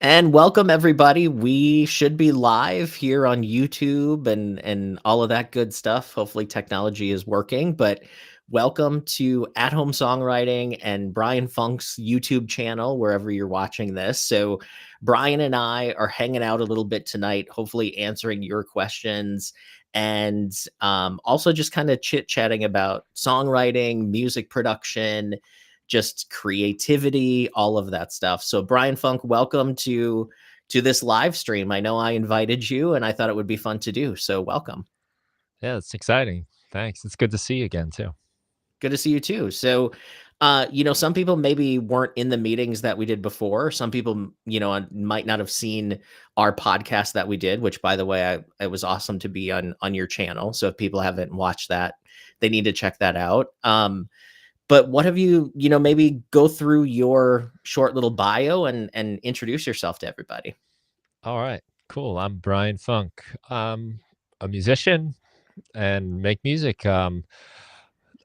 And welcome everybody. We should be live here on YouTube and all of that good stuff. Hopefully technology is working, but welcome to At Home Songwriting and Brian Funk's YouTube channel wherever you're watching this. So Brian and I are hanging out a little bit tonight, hopefully answering your questions and also just kind of chit-chatting about songwriting, music production, just creativity, all of that stuff. So Brian Funk, welcome to this live stream. I know I invited you and I thought it would be fun to do. So welcome. Yeah, it's exciting. Thanks. It's good to see you again too. Good to see you too. So some people maybe weren't in the meetings that we did before. Some people, might not have seen our podcast that we did, which by the way, it was awesome to be on your channel. So if people haven't watched that, they need to check that out. But what have maybe go through your short little bio and introduce yourself to everybody. All right, cool. I'm Brian Funk. I'm a musician and make music. I'm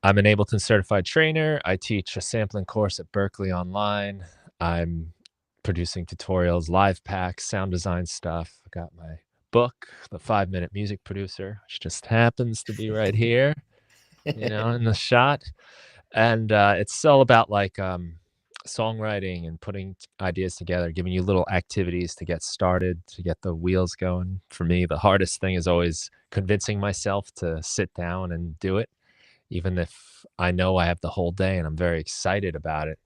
an Ableton Certified Trainer. I teach a sampling course at Berkeley online. I'm producing tutorials, live packs, sound design stuff. I got my book, The 5 Minute Music Producer, which just happens to be right here, in the shot. And it's all about like songwriting and putting ideas together, giving you little activities to get started, to get the wheels going. For me, the hardest thing is always convincing myself to sit down and do it, even if I know I have the whole day and I'm very excited about it.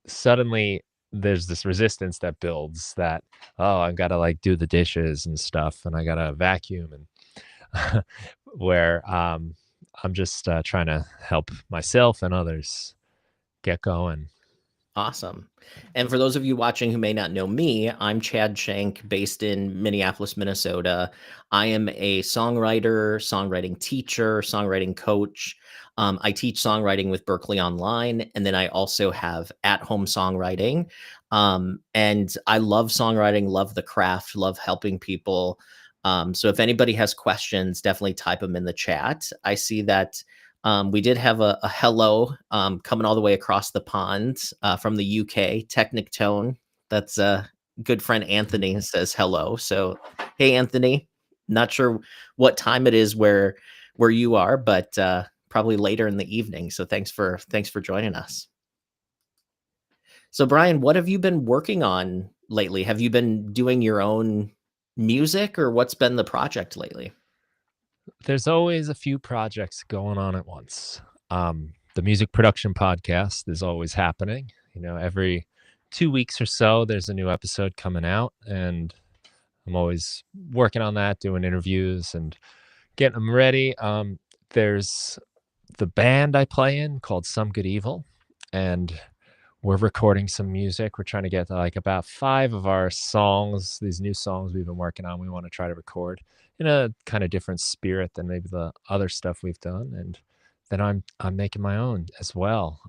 Suddenly, there's this resistance that builds that, oh, I've got to like do the dishes and stuff, and I got to vacuum and where I'm just trying to help myself and others get going. Awesome. And for those of you watching who may not know me, I'm Chad Shank, based in Minneapolis, Minnesota. I am a songwriter, songwriting teacher, songwriting coach. I teach songwriting with Berkeley Online, and then I also have At Home Songwriting. And I love songwriting, love the craft, love helping people. So if anybody has questions, definitely type them in the chat. I see that we did have a hello coming all the way across the pond from the UK, Technic Tone. That's good friend Anthony says hello. So, hey, Anthony. Not sure what time it is where you are, but probably later in the evening. So thanks for joining us. So, Brian, what have you been working on lately? Have you been doing your own music, or what's been the project lately? There's always a few projects going on at once. The music production podcast is always happening. Every 2 weeks or so, there's a new episode coming out, and I'm always working on that, doing interviews and getting them ready. There's the band I play in called Some Good Evil, and we're recording some music. We're trying to get to like about 5 of our songs, these new songs we've been working on, we want to try to record in a kind of different spirit than maybe the other stuff we've done. And then I'm making my own as well.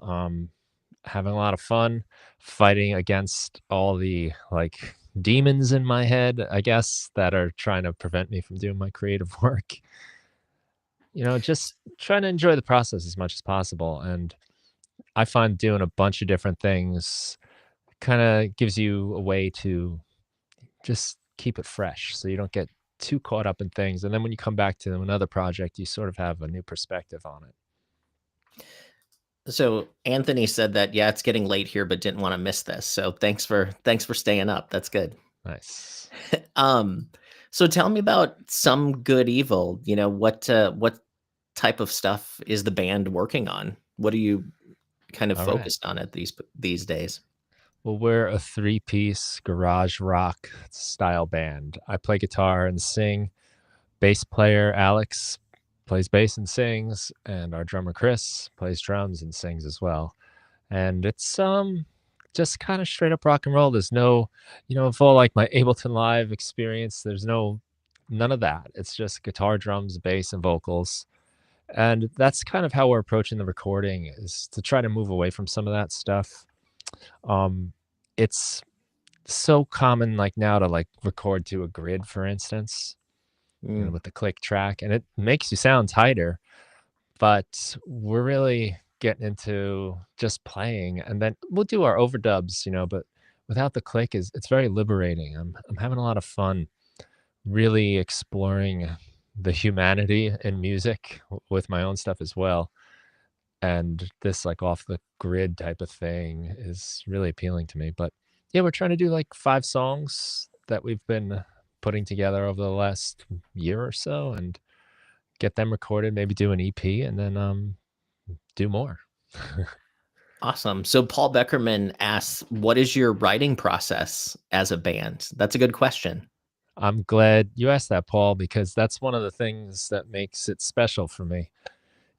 Having a lot of fun fighting against all the like demons in my head, I guess, that are trying to prevent me from doing my creative work. Just trying to enjoy the process as much as possible. And I find doing a bunch of different things kind of gives you a way to just keep it fresh so you don't get too caught up in things. And then when you come back to another project, you sort of have a new perspective on it. So Anthony said that, yeah, it's getting late here, but didn't want to miss this. So thanks for staying up. That's good. Nice. um, so tell me about Some Good Evil. What type of stuff is the band working on? What are you kind of All right. focused on at these days? Well, we're a 3-piece garage rock style band. I play guitar and sing. Bass player Alex plays bass and sings, and our drummer Chris plays drums and sings as well. And it's just kind of straight up rock and roll. There's no, full like my Ableton Live experience. There's none of that. It's just guitar, drums, bass, and vocals. And that's kind of how we're approaching the recording, is to try to move away from some of that stuff. Um, it's so common like now to like record to a grid, for instance, Mm. with the click track, and it makes you sound tighter, but we're really getting into just playing, and then we'll do our overdubs, but without the click is it's very liberating. I'm having a lot of fun really exploring the humanity in music with my own stuff as well. And this like off the grid type of thing is really appealing to me. But yeah, we're trying to do like 5 songs that we've been putting together over the last year or so and get them recorded, maybe do an EP and then do more. Awesome. So Paul Beckerman asks, what is your writing process as a band? That's a good question. I'm glad you asked that, Paul, because that's one of the things that makes it special for me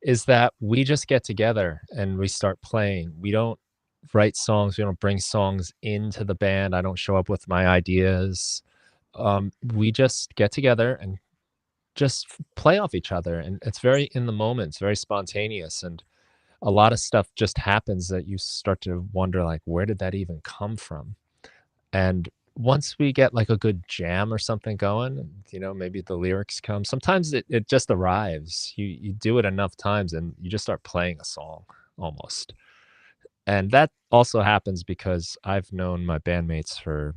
is that we just get together and we start playing. We don't write songs, we don't bring songs into the band. I don't show up with my ideas. We just get together and just play off each other. And it's very in the moment, it's very spontaneous. And a lot of stuff just happens that you start to wonder, like, where did that even come from? And once we get like a good jam or something going, maybe the lyrics come. Sometimes it just arrives. You do it enough times and you just start playing a song almost. And that also happens because I've known my bandmates for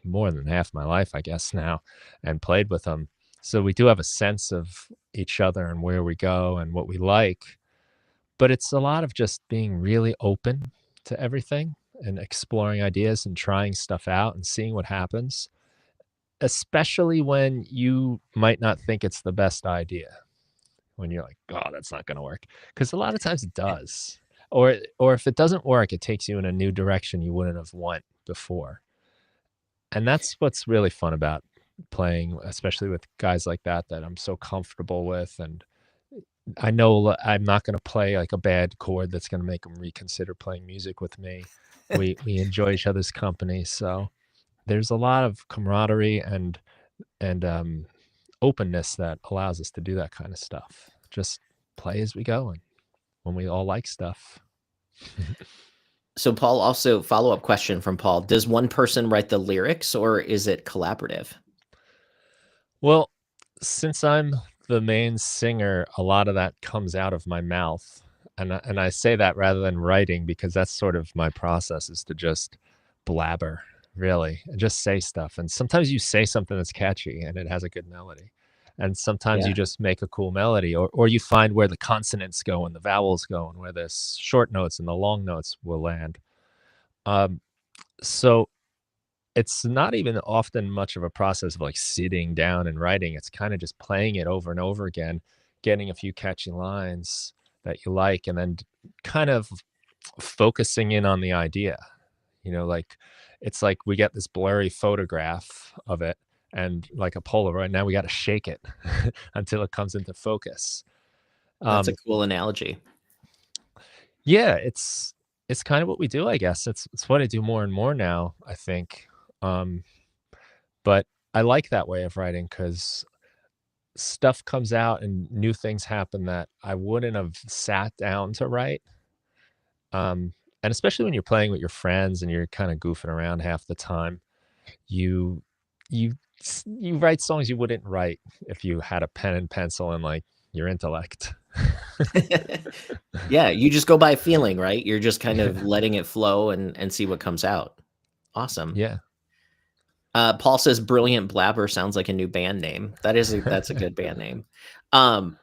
more than half my life, I guess now, and played with them. So we do have a sense of each other and where we go and what we like. But it's a lot of just being really open to everything and exploring ideas and trying stuff out and seeing what happens, especially when you might not think it's the best idea. When you're like, "Oh, that's not gonna work," because a lot of times it does. Or if it doesn't work, it takes you in a new direction you wouldn't have went before. And that's what's really fun about playing, especially with guys like that I'm so comfortable with, and I know I'm not gonna play, like, a bad chord that's gonna make them reconsider playing music with me. We enjoy each other's company, so there's a lot of camaraderie and openness that allows us to do that kinda stuff. Just play as we go and when we all like stuff. So Paul, also follow-up question from Paul. Does one person write the lyrics or is it collaborative? Well, since I'm the main singer, a lot of that comes out of my mouth, and I say that rather than writing because that's sort of my process is to just blabber, really, and just say stuff, and sometimes you say something that's catchy and it has a good melody, and sometimes Yeah. you just make a cool melody, or you find where the consonants go and the vowels go and where the short notes and the long notes will land. Um, so it's not even often much of a process of, like, sitting down and writing, it's kinda just playing it over and over again, getting a few catchy lines that you like, and then kind of focusing in on the idea, like, it's like we get this blurry photograph of it and like a Polaroid, now we gotta shake it until it comes into focus. That's a Um, cool analogy. yeah, it's kind of what we do, I guess, it's what I do more and more now, I think, um but I like that way of writing because stuff comes out and new things happen that I wouldn't have sat down to write. And especially when you're playing with your friends and you're kind of goofing around half the time, you you write songs you wouldn't write if you had a pen and pencil and like your intellect. Yeah, you just go by feeling, right? You're just kind of letting it flow and see what comes out. Awesome. Yeah. Paul says brilliant blabber sounds like a new band name. That's a good band name. Um,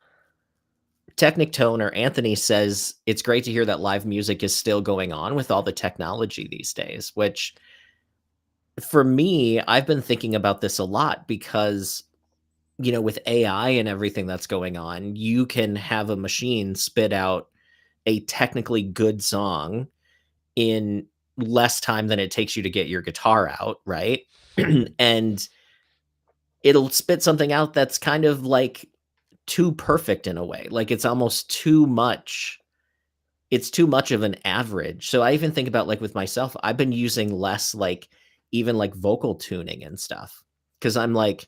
Technic Tone or Anthony says it's great to hear that live music is still going on with all the technology these days, which for me, I've been thinking about this a lot because, with AI and everything that's going on, you can have a machine spit out a technically good song in less time than it takes you to get your guitar out, right? And it'll spit something out that's kind of like too perfect in a way. Like it's almost too much. It's too much of an average. So I even think about like with myself, I've been using less like even like vocal tuning and stuff because I'm like,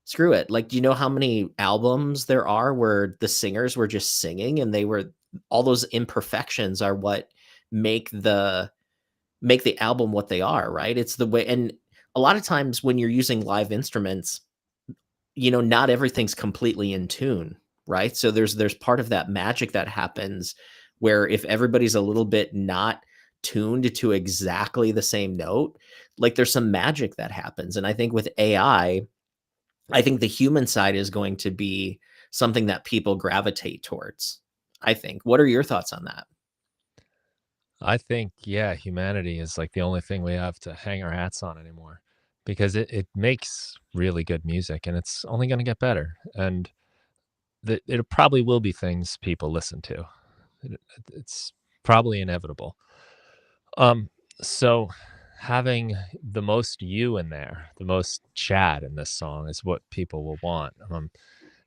screw it. Like, do you know how many albums there are where the singers were just singing and they were all those imperfections are what make the make the album what they are, right? It's the way, and a lot of times when you're using live instruments, not everything's completely in tune, right? So there's part of that magic that happens where if everybody's a little bit not tuned to exactly the same note, like there's some magic that happens. And I think with AI, I think the human side is going to be something that people gravitate towards, I think. What are your thoughts on that? I think, yeah, humanity is like the only thing we have to hang our hats on anymore because it makes really good music and it's only going to get better. And it probably will be things people listen to. It's probably inevitable. Um, so having the most you in there, the most Chad in this song is what people will want.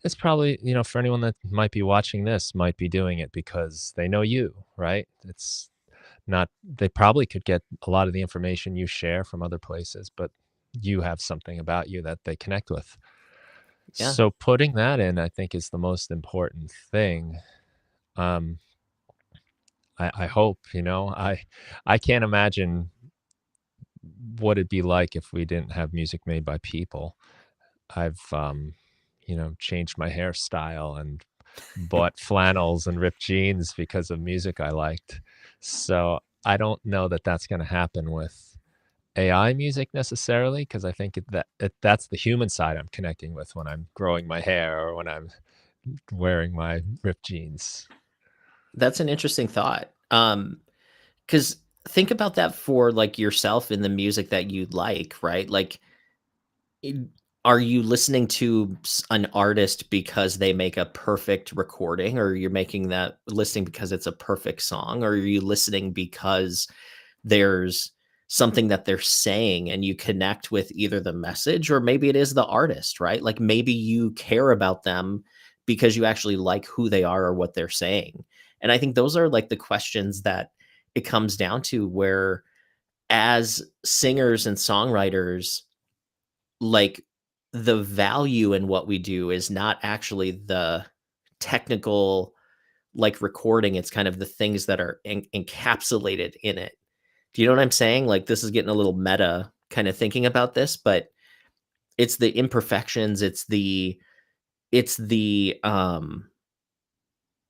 It's probably, for anyone that might be watching this, might be doing it because they know you, right? It's not, they probably could get a lot of the information you share from other places, but you have something about you that they connect with. Yeah. So putting that in, I think, is the most important thing. Um, I hope, I can't imagine what it'd be like if we didn't have music made by people. I've, changed my hairstyle and bought flannels and ripped jeans because of music I liked. So I don't know that that's going to happen with AI music necessarily, because I think that's the human side I'm connecting with when I'm growing my hair or when I'm wearing my ripped jeans. That's an interesting thought. Because think about that for, like, yourself in the music that you like, right? Like, I are you listening to an artist because they make a perfect recording, or you're making that listening because it's a perfect song, or are you listening because there's something that they're saying and you connect with either the message or maybe it is the artist, right? Like maybe you care about them because you actually like who they are or what they're saying. And I think those are like the questions that it comes down to, where as singers and songwriters, like the value in what we do is not actually the technical, like, recording. It's kind of the things that are encapsulated in it. Do you know what I'm saying? Like, this is getting a little meta kind of thinking about this, but it's the imperfections, it's the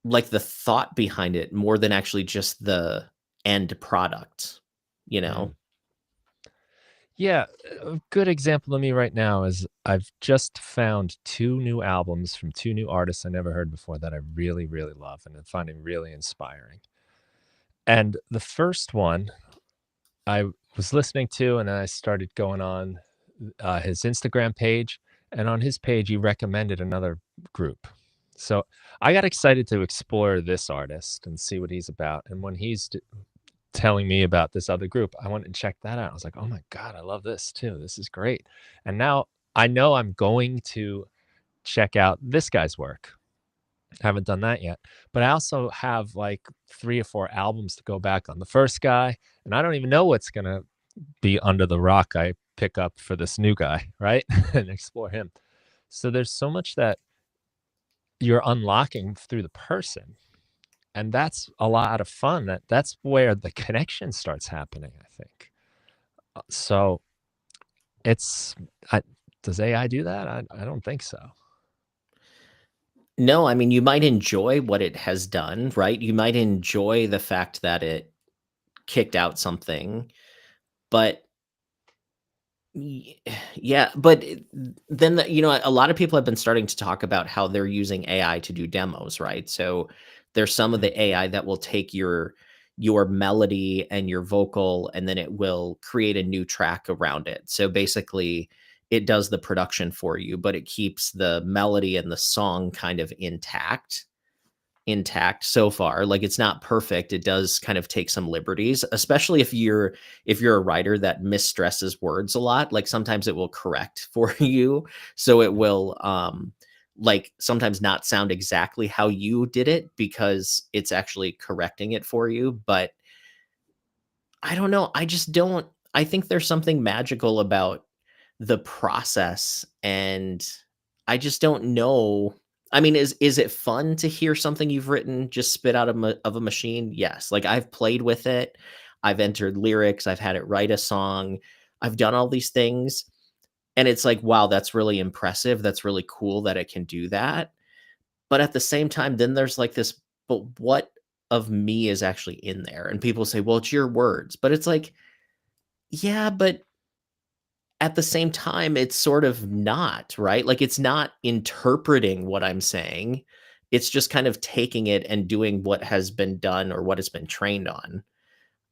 like the thought behind it more than actually just the end product, you know? Mm. Yeah, a good example to me right now is I've just found 2 new albums from 2 new artists I never heard before that I really, really love and I'm finding really inspiring. And the first one I was listening to, and then I started going on, his Instagram page, and on his page, he recommended another group. So I got excited to explore this artist and see what he's about, and when he's telling me about this other group, I went and checked that out. I was like, "Oh my god, I love this too. This is great." And now I know I'm going to check out this guy's work. Haven't done that yet, but I also have, like, 3 or 4 albums to go back on the first guy, and I don't even know what's gonna be under the rock I pick up for this new guy, right? And explore him. So there's so much that you're unlocking through the person, and that's a lot of fun. That's where the connection starts happening, I think. So it's I does AI do that? I don't think so. No, I mean, you might enjoy what it has done, right? You might enjoy the fact that it kicked out something, but Ye yeah, but then a lot of people have been starting to talk about how they're using AI to do demos, right? So, there's some of Mm, the AI that will take your melody and your vocal, and then it will create a new track around it. So, basically, it does the production for you, but it keeps the melody and the song kind of intact so far. Like, it's not perfect. It does kind of take some liberties, especially if you're a writer that misstresses words a lot. Like, sometimes it will correct for you. So it mm, will like sometimes not sound exactly how you did it because it's actually correcting it for you. But I don't know. I just don't I think there's something magical about the process, and I just don't know. I mean, is it fun to hear something you've written just spit out of a machine? Yes. Like, I've played with it. I've entered lyrics, I've had it write a song. I've done all these things, and it's like, wow, that's really impressive. That's really cool that it can do that. But at the same time, then there's like this, but what of me is actually in there? And people say, "Well, it's your words." But it's like, yeah, but at the same time, it's sort of not, right? Like, it's not interpreting what I'm saying. It's just kind of taking it and doing what has been done or what has been trained on.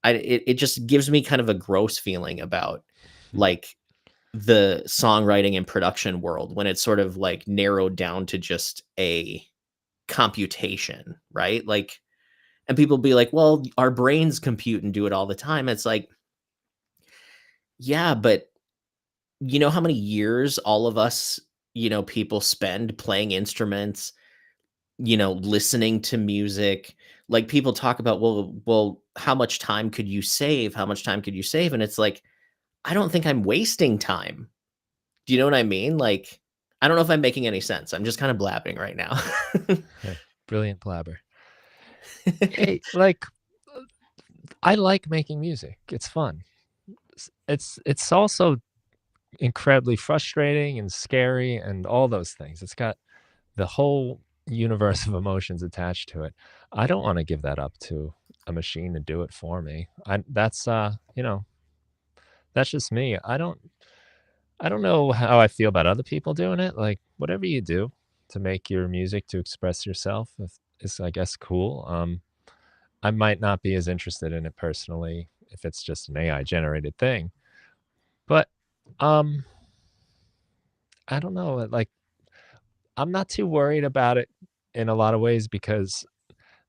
It just gives me kind of a gross feeling about, like, the songwriting and production world when it's sort of, like, narrowed down to just a computation, right? Like, and people be like, "Well, our brains compute and do it all the time." It's like, yeah, but you know how many years all of us, people spend playing instruments, listening to music? Like, people talk about, well, how much time could you save? How much time could you save? And it's like, I don't think I'm wasting time. Do you know what I mean? Like, I don't know if I'm making any sense. I'm just kind of blabbing right now. Brilliant blabber. Hey, like, I like making music. It's fun. It's also incredibly frustrating and scary and all those things. It's got the whole universe of emotions attached to it. I don't wanna give that up to a machine to do it for me. That's just me. I don't know how I feel about other people doing it. Like, whatever you do to make your music to express yourself is, I guess, cool. I might not be as interested in it personally if it's just an AI generated thing, but, um, I don't know, like, I'm not too worried about it in a lot of ways because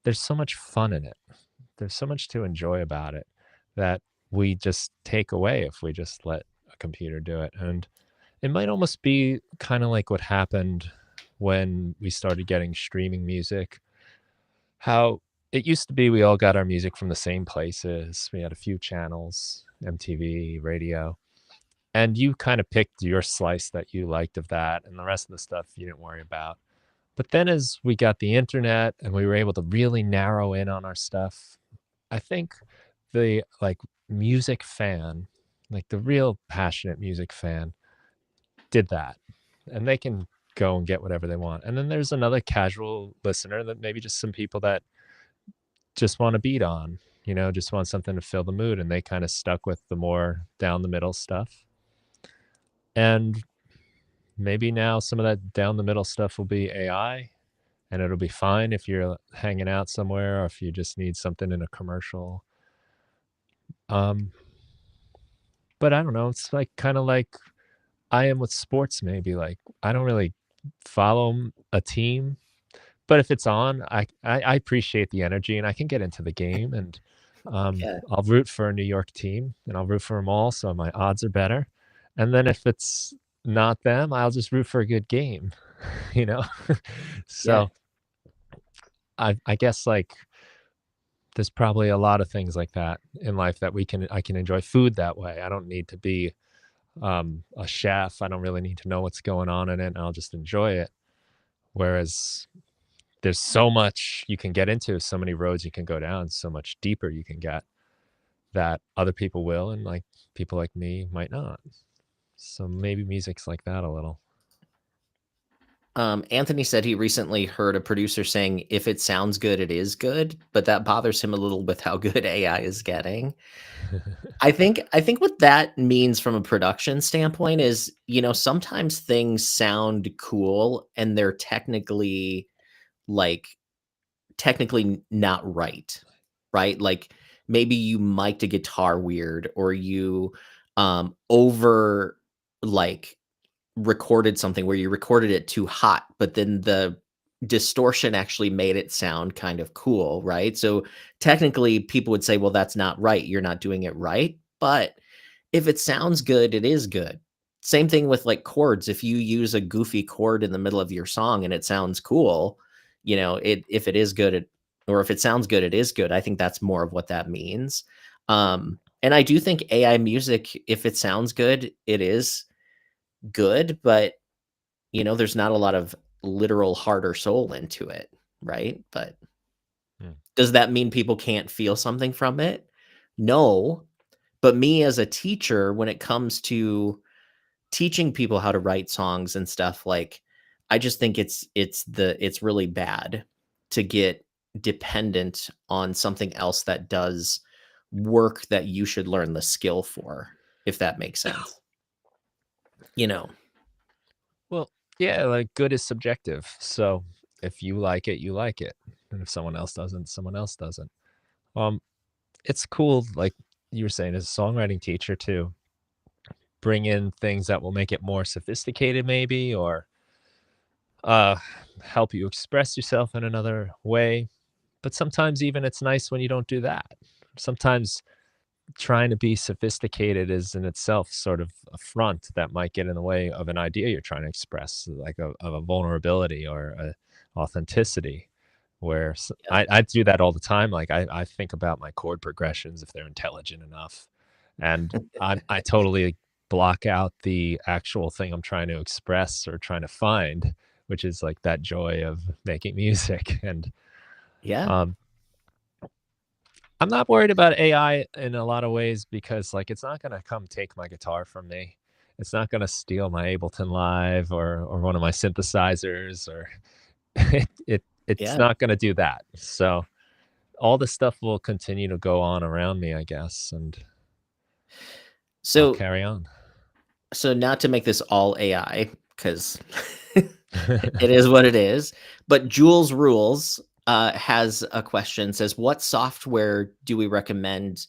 there's so much fun in it. There's so much to enjoy about it that we just take away if we just let a computer do it. And it might almost be kind of like what happened when we started getting streaming music. How it used to be we all got our music from the same places. We had a few channels, MTV, radio, and you kind of picked your slice that you liked of that, and the rest of the stuff you didn't worry about. But then as we got the internet and we were able to really narrow in on our stuff, I think the, like, music fan, like, the real passionate music fan did that, and they can go and get whatever they want. And then there's another casual listener that maybe just some people that just want a beat on, just want something to fill the mood, and they kinda stuck with the more down the middle stuff. And maybe now some of that down the middle stuff will be AI, and it'll be fine if you're hanging out somewhere or if you just need something in a commercial. Um, but I don't know, it's like kinda like I am with sports maybe, like, I don't really follow a team, but if it's on, I appreciate the energy, and I can get into the game, and, Yeah. I'll root for a New York team, and I'll root for them all, so my odds are better. And then if it's not them, I'll just root for a good game, you know? Yeah. So, I guess, like, there's probably a lot of things like that in life that I can enjoy food that way. I don't need to be, a chef. I don't really need to know what's going on in it, and I'll just enjoy it. Whereas there's so much you can get into, so many roads you can go down, so much deeper you can get that other people will, and, like, people like me might not. So maybe music's like that a little. Anthony said he recently heard a producer saying, "If it sounds good, it is good," but that bothers him a little with how good AI is getting. I think what that means from a production standpoint is, sometimes things sound cool and they're like not right, right? Like, maybe you mic'd a guitar weird, or you over like recorded something where you recorded it too hot, but then the distortion actually made it sound kind of cool, right? So technically people would say, well, that's not right. You're not doing it right. But if it sounds good, it is good. Same thing with like chords. If you use a goofy chord in the middle of your song and it sounds cool, if it is good, or if it sounds good, it is good. I think that's more of what that means. And I do think AI music, if it sounds good, it is good, but there's not a lot of literal heart or soul into it, right? But Mm. does that mean people can't feel something from it? No, but me as a teacher, when it comes to teaching people how to write songs and stuff, like, I just think it's really bad to get dependent on something else that does work that you should learn the skill for, if that makes sense. you know? Well, yeah, like good is subjective. So if you like it, you like it. And if someone else doesn't, someone else doesn't. Um, it's cool, like you were saying, as a songwriting teacher to bring in things that will make it more sophisticated, maybe, or uh, help you express yourself in another way. But sometimes even it's nice when you don't do that. Sometimes trying to be sophisticated is in itself sort of a front that might get in the way of an idea you're trying to express, like of a vulnerability or a authenticity. Where Yeah. I do that all the time. Like I think about my chord progressions if they're intelligent enough, and I totally block out the actual thing I'm trying to express or trying to find, which is like that joy of making music. And Yeah. um, I'm not worried about AI in a lot of ways because, like, it's not gonna come take my guitar from me. It's not gonna steal my Ableton Live or one of my synthesizers or it's Yeah. not gonna do that. So, all the stuff will continue to go on around me, I guess, and I'll So carry on. so not to make this all AI, 'cause it is what it is, but Jules Rules, has a question, says, "What software do we recommend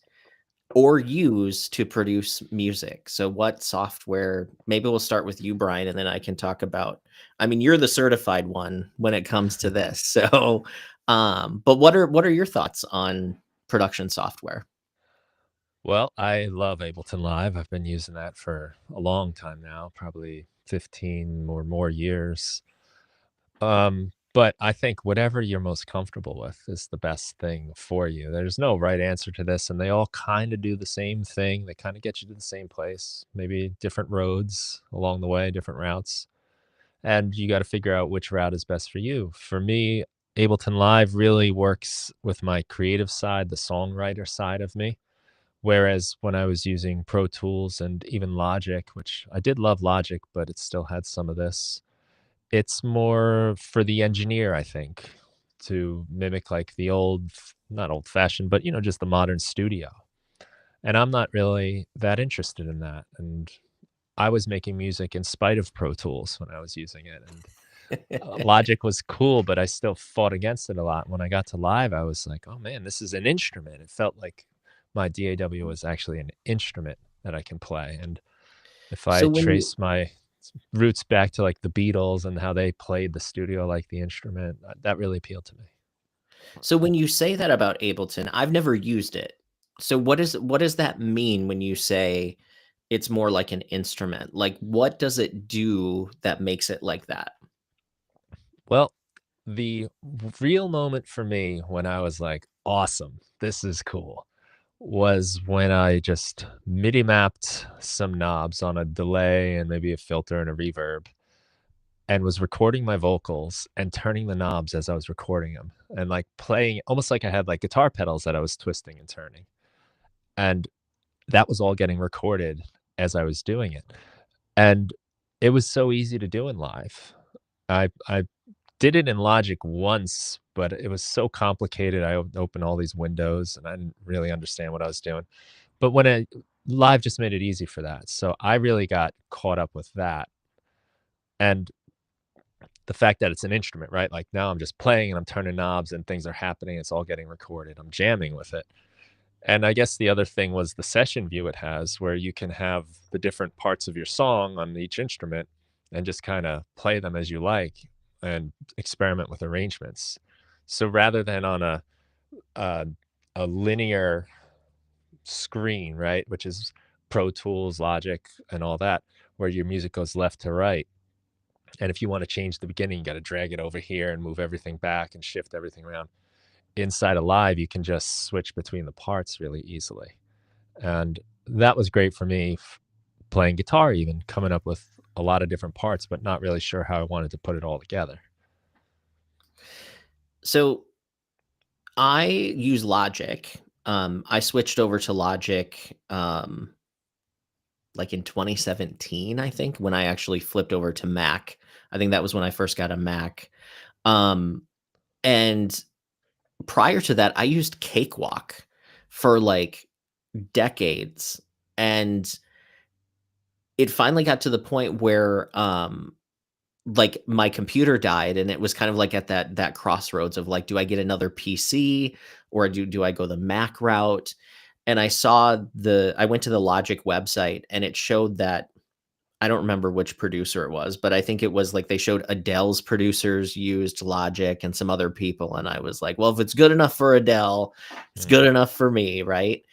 or use to produce music?" So what software, maybe we'll start with you, Brian, and then I can talk about, I mean, you're the certified one when it comes to this. So, but what are your thoughts on production software? Well, I love Ableton Live. I've been using that for a long time now, probably 15 or more years. But I think whatever you're most comfortable with is the best thing for you. There's no right answer to this, and they all kind of do the same thing. They kind of get you to the same place, maybe different roads along the way, different routes. And you got to figure out which route is best for you. For me, Ableton Live really works with my creative side, the songwriter side of me. Whereas when I was using Pro Tools and even Logic, which I did love Logic, but it still had some of this, it's more for the engineer, I think, to mimic like the not old fashioned, but just the modern studio. And I'm not really that interested in that. And I was making music in spite of Pro Tools when I was using it. And Logic was cool, but I still fought against it a lot. When I got to Live, I was like, oh man, this is an instrument. It felt like my DAW was actually an instrument that I can play. And if I So when you trace my roots back to like the Beatles and how they played the studio like the instrument, that really appealed to me. so when you say that about Ableton, I've never used it. So what does that mean when you say it's more like an instrument? Like, what does it do that makes it like that? Well, the real moment for me when I was like, awesome, this is cool, was when I just MIDI mapped some knobs on a delay and maybe a filter and a reverb and was recording my vocals and turning the knobs as I was recording them and like playing almost like I had like guitar pedals that I was twisting and turning. And that was all getting recorded as I was doing it. And it was so easy to do in live. I did it in Logic once, but it was so complicated. I opened all these windows and I didn't really understand what I was doing. But when it Live just made it easy for that. So I really got caught up with that. And the fact that it's an instrument, right? Like now I'm just playing and I'm turning knobs and things are happening. It's all getting recorded. I'm jamming with it. And I guess the other thing was the session view it has, where you can have the different parts of your song on each instrument and just kind of play them as you like and experiment with arrangements. So rather than on a, a linear screen, right, which is Pro Tools, Logic, and all that, where your music goes left to right. And if you want to change the beginning, you got to drag it over here and move everything back and shift everything around. Inside of Live, you can just switch between the parts really easily. And that was great for me playing guitar, even coming up with a lot of different parts, but not really sure how I wanted to put it all together. So I use Logic. I switched over to Logic, like in 2017, I think, when I actually flipped over to Mac. I think that was when I first got a Mac. Um, and prior to that, I used Cakewalk for like decades. And it finally got to the point where, like, my computer died, and it was kind of like at that crossroads of, like, do I get another PC or do I go the Mac route? And I went to the Logic website, and it showed that I don't remember which producer it was, but I think it was like they showed Adele's producers used Logic and some other people, and I was like, "Well, if it's good enough for Adele, it's Mm. good enough for me," right?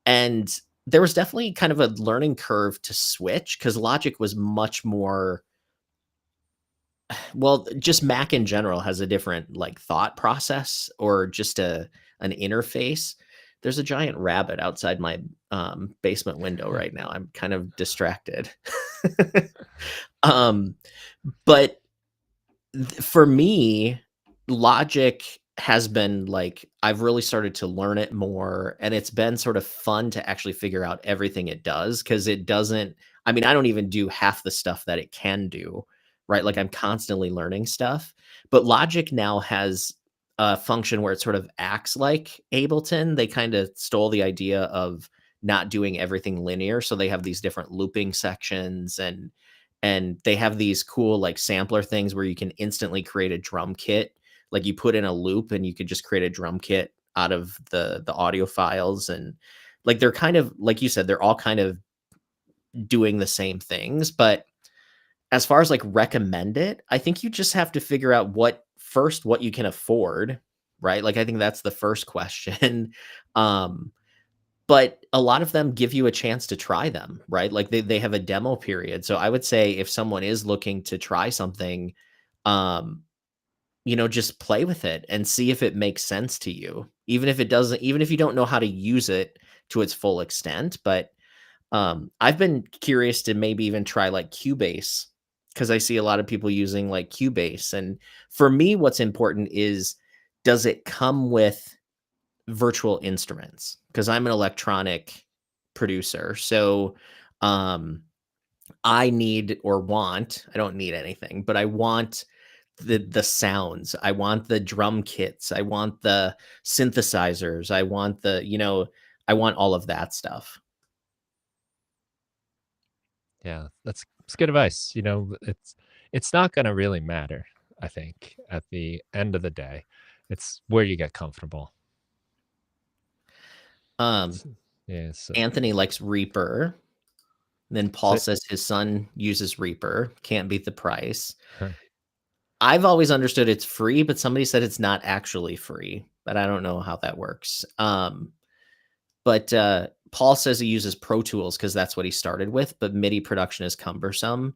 And there was definitely kind of a learning curve to switch because Logic was much more, well, just Mac in general has a different, like, thought process or just an interface. There's a giant rabbit outside my, basement window right now. I'm kind of distracted. Um, but for me, Logic has been like I've really started to learn it more, and it's been sort of fun to actually figure out everything it does because it doesn't. I mean, I don't even do half the stuff that it can do, right? Like I'm constantly learning stuff, but Logic now has a function where it sort of acts like Ableton. They kind of stole the idea of not doing everything linear, so they have these different looping sections and they have these cool like sampler things where you can instantly create a drum kit. Like you put in a loop and you could just create a drum kit out of the audio files. And like they're kind of like you said, they're all kind of doing the same things. But as far as like recommend it, I think you just have to figure out what you can afford, right? Like I think that's the first question. um but a lot of them give you a chance to try them, right? Like they have a demo period. So I would say if someone is looking to try something, um, just play with it and see if it makes sense to you. Even if it doesn't, even if you don't know how to use it to its full extent. But I've been curious to maybe even try like Cubase because I see a lot of people using like Cubase. And for me, what's important is does it come with virtual instruments? Because I'm an electronic producer. So um I need or want, I don't need anything, but I want the sounds. I want the drum kits. I want the synthesizers. I want I want all of that stuff. Yeah, that's good advice. It's not gonna really matter, I think, at the end of the day. It's where you get comfortable. Um S Yeah, so Anthony likes Reaper. Then Paul so says his son uses Reaper. Can't beat the price. huh, I've always understood it's free, but somebody said it's not actually free, but I don't know how that works. But Paul says he uses Pro Tools because that's what he started with, but MIDI production is cumbersome.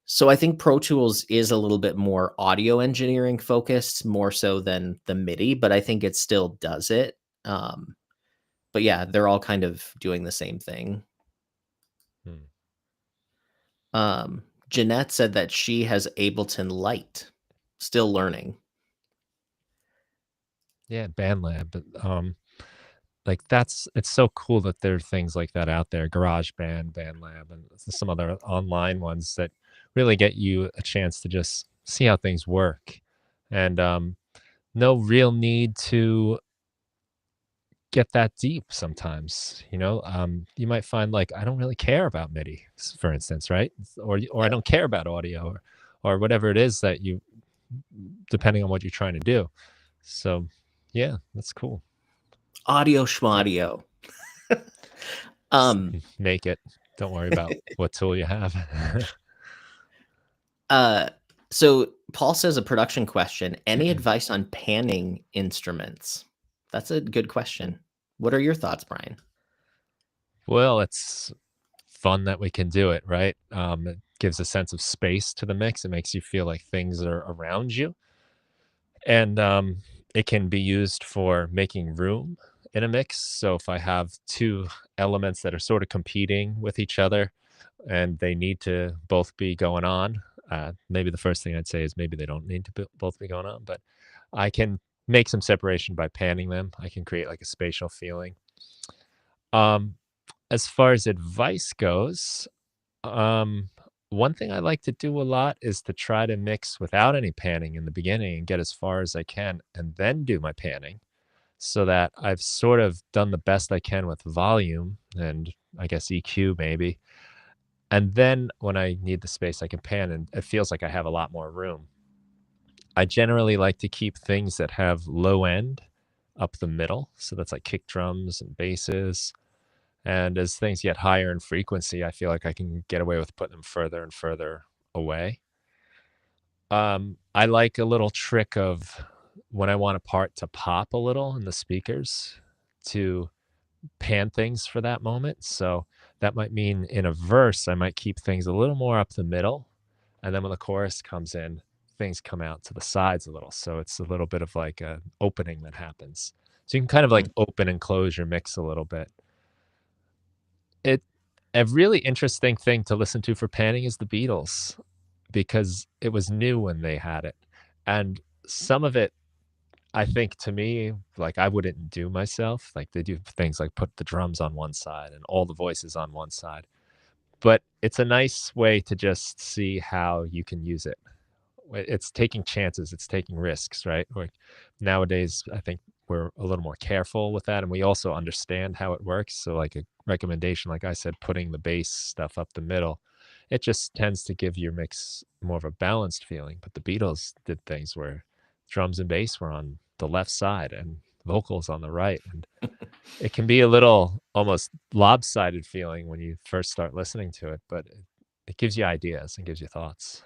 So I think Pro Tools is a little bit more audio engineering focused, more so than the MIDI, but I think it still does it. Um, but yeah, they're all kind of doing the same thing. hmm. Jeanette said that she has Ableton Lite, still learning. Yeah, BandLab, but, like, it's so cool that there are things like that out there, GarageBand, BandLab, and some other online ones that really get you a chance to just see how things work, and, no real need to get that deep sometimes, you might find, like, I don't really care about MIDI, for instance, right? Or I Yep. don't care about audio or whatever it is that you depending on what you're trying to do. So, yeah, that's cool. Audio Yep. schmaudio. Just Um, make it. Don't worry about what tool you have. uh, so Paul says a production question. Any Mhm. advice on panning instruments? That's a good question. What are your thoughts, Brian? Well, it's fun that we can do it, right? It gives a sense of space to the mix. It makes you feel like things are around you. And it can be used for making room in a mix. So if I have two elements that are sort of competing with each other and they need to both be going on, maybe the first thing I'd say is maybe they don't need to both be going on, but I can make some separation by panning them. I can create like a spatial feeling. Um, as far as advice goes, um, one thing I like to do a lot is to try to mix without any panning in the beginning and get as far as I can and then do my panning so that I've sort of done the best I can with volume and I guess EQ maybe. And then when I need the space, I can pan and it feels like I have a lot more room. I generally like to keep things that have low end up the middle. So that's like kick drums and basses. And as things get higher in frequency, I feel like I can get away with putting them further and further away. I like a little trick of when I want a part to pop a little in the speakers to pan things for that moment. So that might mean in a verse, I might keep things a little more up the middle. And then when the chorus comes in, things come out to the sides a little. So it's a little bit of like an opening that happens. So you can kind of like open and close your mix a little bit. It A really interesting thing to listen to for panning is the Beatles because it was new when they had it. And some of it, I think to me, like I wouldn't do myself. Like they do things like put the drums on one side and all the voices on one side. But it's a nice way to just see how you can use it. It's taking chances, it's taking risks, right? Like nowadays, I think we're a little more careful with that, and we also understand how it works. So, like a recommendation, like I said, putting the bass stuff up the middle, it just tends to give your mix more of a balanced feeling. But the Beatles did things where drums and bass were on the left side and vocals on the right, and it can be a little almost lopsided feeling when you first start listening to it, but it gives you ideas and gives you thoughts.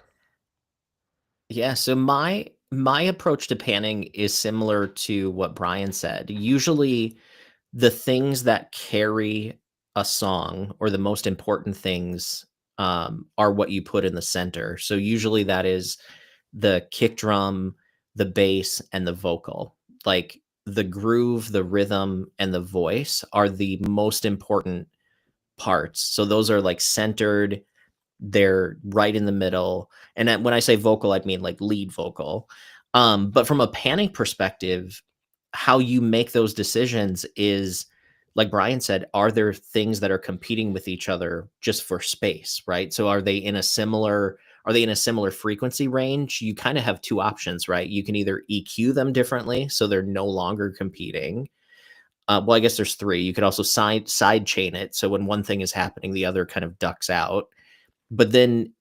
Yeah, so my approach to panning is similar to what Brian said. Usually the things that carry a song or the most important things are what you put in the center. So usually that is the kick drum, the bass, and the vocal. Like the groove, the rhythm, and the voice are the most important parts. So those are like centered, they're right in the middle. And when I say vocal, I mean like lead vocal. But from a panning perspective, how you make those decisions is like Brian said, are there things that are competing with each other just for space, right? So are they in a similar frequency range? You kind of have two options, right? You can either EQ them differently so they're no longer competing. Well, I guess there's three. You could also side chain it. So when one thing is happening, the other kind of ducks out. But then,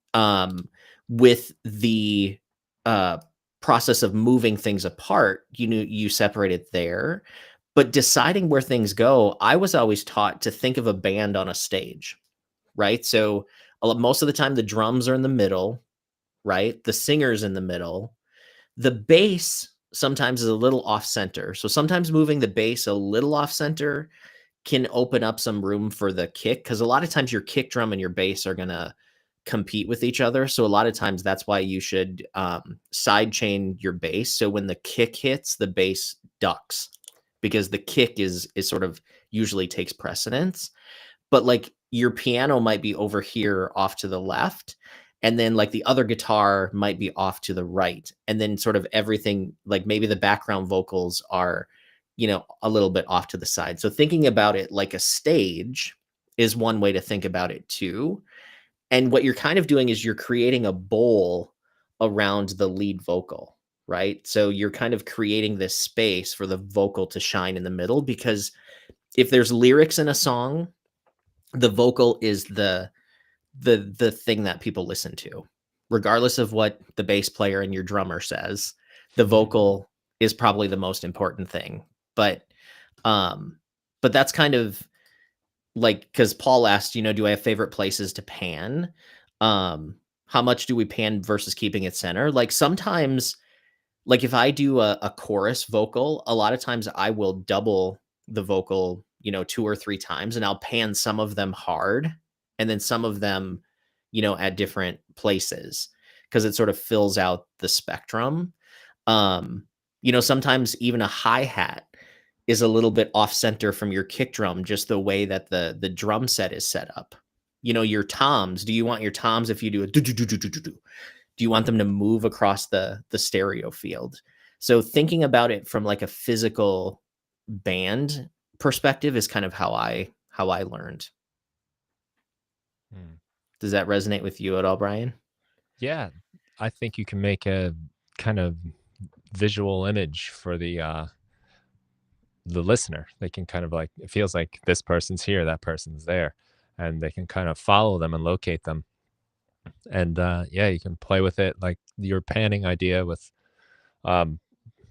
with the, uh, process of moving things apart, you separate it there, but deciding where things go, I was always taught to think of a band on a stage, right? So, most of the time, the drums are in the middle, right? The singer's in the middle. The bass sometimes is a little off center. So, sometimes moving the bass a little off center can open up some room for the kick because a lot of times your kick drum and your bass are gonna compete with each other. So a lot of times that's why you should side chain your bass. So when the kick hits, the bass ducks because the kick is sort of usually takes precedence. But like your piano might be over here off to the left. And then like the other guitar might be off to the right. And then sort of everything, like maybe the background vocals are, a little bit off to the side. So thinking about it like a stage is one way to think about it too. And what you're kind of doing is you're creating a bowl around the lead vocal, right? So you're kind of creating this space for the vocal to shine in the middle because if there's lyrics in a song, the vocal is the thing that people listen to. Regardless of what the bass player and your drummer says, the vocal is probably the most important thing. Um but that's kind of like because Paul asked, do I have favorite places to pan? How much do we pan versus keeping it center? Like sometimes, like if I do a chorus vocal, a lot of times I will double the vocal, two or three times, and I'll pan some of them hard and then some of them, at different places because it sort of fills out the spectrum. Sometimes even a hi-hat is a little bit off center from your kick drum, just the way that the drum set is set up. Your toms, do you want your toms if you do a do do do do do do do you want them to move across the stereo field? So thinking about it from like a physical band perspective is kind of how I learned. Hmm. Does that resonate with you at all, Brian? Yeah, I think you can make a kind of visual image for the listener. They can kind of like it feels like this person's here, that person's there. and they can kind of follow them and locate them. And yeah, you can play with it like your panning idea with um,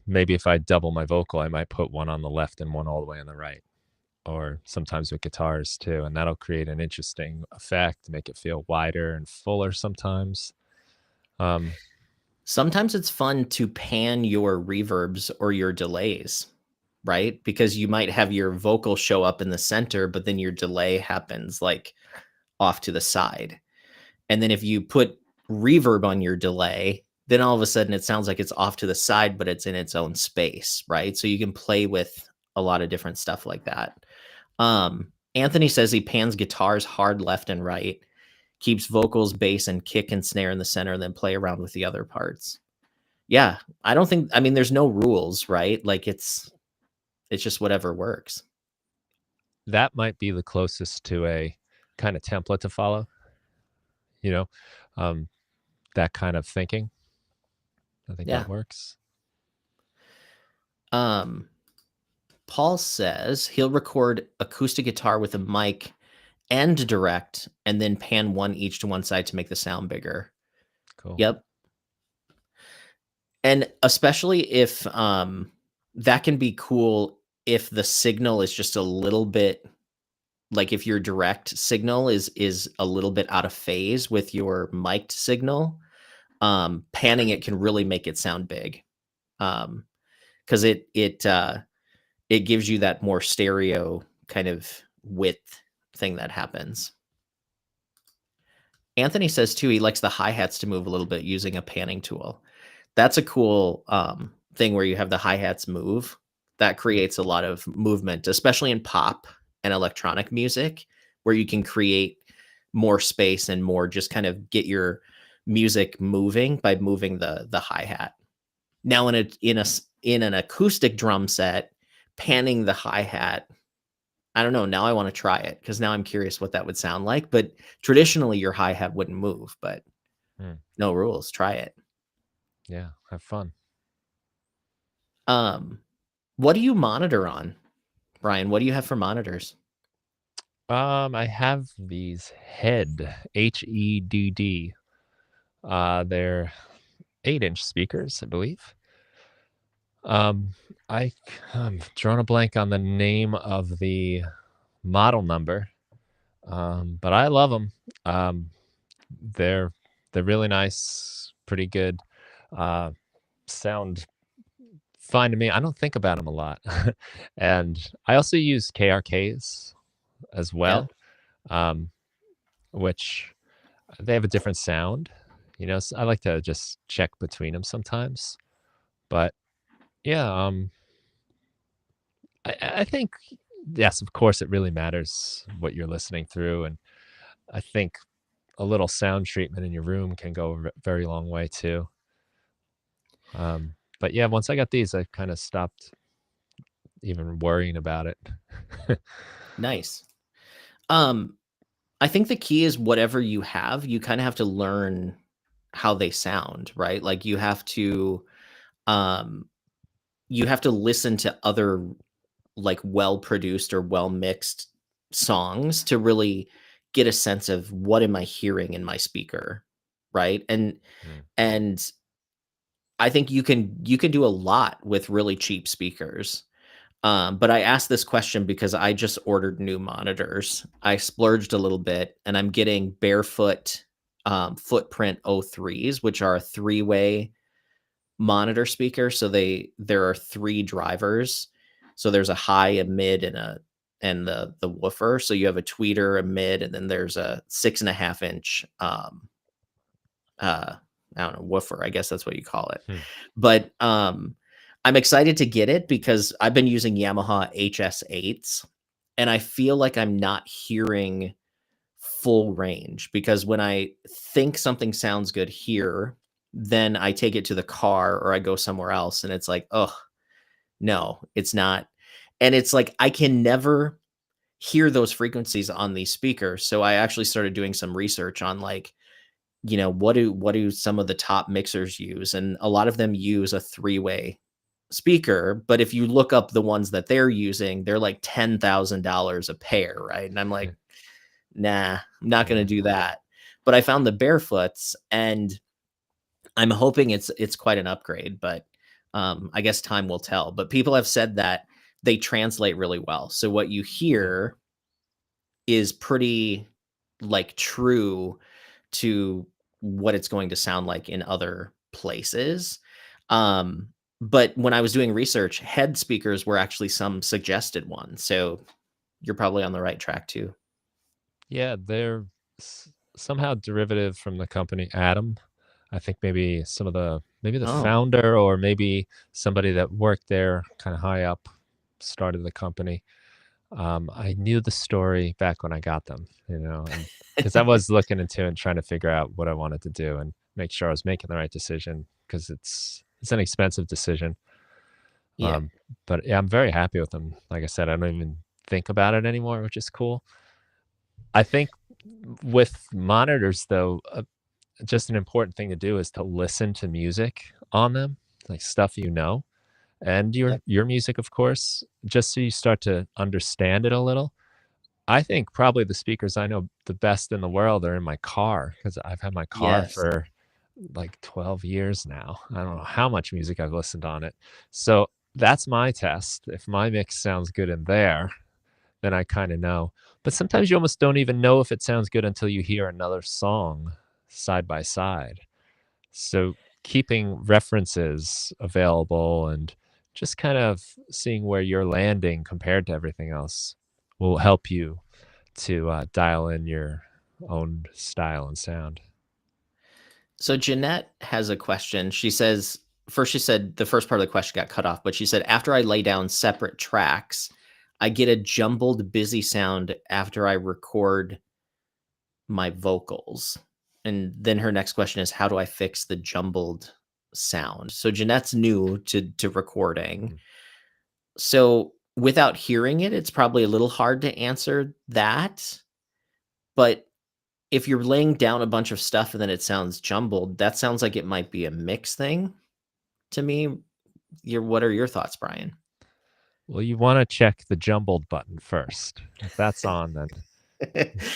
maybe if I double my vocal, I might put one on the left and one all the way on the right, or sometimes with guitars too, and that'll create an interesting effect, make it feel wider and fuller sometimes. Um, Sometimes it's fun to pan your reverbs or your delays, right? Because you might have your vocal show up in the center, but then your delay happens like off to the side. And then if you put reverb on your delay, then all of a sudden it sounds like it's off to the side, but it's in its own space, right? So you can play with a lot of different stuff like that. Anthony says he pans guitars hard left and right, keeps vocals, bass, and kick and snare in the center, and then play around with the other parts. Yeah, I don't think, I mean, there's no rules, right? Like it's just whatever works. that might be the closest to a kind of template to follow, you know, um, that kind of thinking. I think Yeah. that works. Paul says he'll record acoustic guitar with a mic and direct, and then pan one each to one side to make the sound bigger. Cool. Yep. And especially if that can be cool if the signal is just a little bit, like if your direct signal is a little bit out of phase with your mic'd signal, panning it can really make it sound big. Because it gives you that more stereo kind of width thing that happens. Anthony says too, he likes the hi-hats to move a little bit using a panning tool. That's a cool thing where you have the hi-hats move. That creates a lot of movement, especially in pop and electronic music, where you can create more space and more just kind of get your music moving by moving the hi-hat. Now in an acoustic drum set, panning the hi-hat, I don't know. Now I want to try it because now I'm curious what that would sound like. But traditionally, your hi-hat wouldn't move, but no rules. Try it. Yeah, have fun. What do you monitor on, Brian? What do you have for monitors? I have these HEDD. They're 8-inch speakers, I believe. I'm drawing a blank on the name of the model number, but I love them. They're they're really nice, pretty good. Sound fine to me. I don't think about them a lot, and I also use KRKs as Yeah, well, um, which they have a different sound. I like to just check between them sometimes, but yeah, I think, yes, of course, it really matters what you're listening through, and I think a little sound treatment in your room can go a very long way too. But yeah, once I got these, I kind of stopped even worrying about it. nice. I think the key is whatever you have, you kind of have to learn how they sound, right? Like um, you have to listen to other like well produced or well mixed songs to really get a sense of what am I hearing in my speaker, right? Mm, And I think you can do a lot with really cheap speakers. But I asked this question because I just ordered new monitors. I splurged a little bit, and I'm getting Barefoot Footprint O3s, which are a three-way monitor speaker. So there are three drivers. So there's a high, a mid, and the woofer. So you have a tweeter, a mid, and then there's a 6.5 inch uh I don't know, woofer, I guess that's what you call it. hmm, But I'm excited to get it because I've been using Yamaha HS8s, and I feel like I'm not hearing full range because when I think something sounds good here, then I take it to the car or I go somewhere else and it's like, oh, no, it's not. And it's like I can never hear those frequencies on these speakers. So I actually started doing some research on like, what do some of the top mixers use? And a lot of them use a three-way speaker, but if you look up the ones that they're using, they're like $10,000 a pair, right? And I'm like, nah, I'm not gonna Yeah. do that. But I found the Barefoots, and I'm hoping it's quite an upgrade, but I guess time will tell. But people have said that they translate really well. So what you Yeah. hear is pretty like true to what it's going to sound like in other places. Um, but when I was doing research, head speakers were actually some suggested ones. So you're probably on the right track too. Yeah, they're somehow derivative from the company Atom. I think maybe maybe the Oh, founder or maybe somebody that worked there kind of high up started the company. I knew the story back when I got them, and because I was looking into it and trying to figure out what I wanted to do and make sure I was making the right decision because it's an expensive decision. yeah. Um, but yeah, I'm very happy with them. Like I said, I don't even think about it anymore, which is cool. I think with monitors, though, just an important thing to do is to listen to music on them, like stuff and Yep. your music, of course, just so you start to understand it a little. I think probably the speakers I know the best in the world are in my car because I've had my car Yes. for like 12 years now. I don't know how much music I've listened on it. So that's my test. If my mix sounds good in there, then I kind of know. But sometimes you almost don't even know if it sounds good until you hear another song side by side. So keeping references available and just kind of seeing where you're landing compared to everything else will help you to dial in your own style and sound. So Jeanette has a question. She says, first she said the first part of the question got cut off, but she said, after I lay down separate tracks, I get a jumbled, busy sound after I record my vocals. And then her next question is, how do I fix the jumbled sound? So Jeanette's new to recording. Mm. So without hearing it, it's probably a little hard to answer that. But if you're laying down a bunch of stuff and then it sounds jumbled, that sounds like it might be a mix thing to me. What are your thoughts, Brian? Well, you want to check the jumbled button first. If that's on, then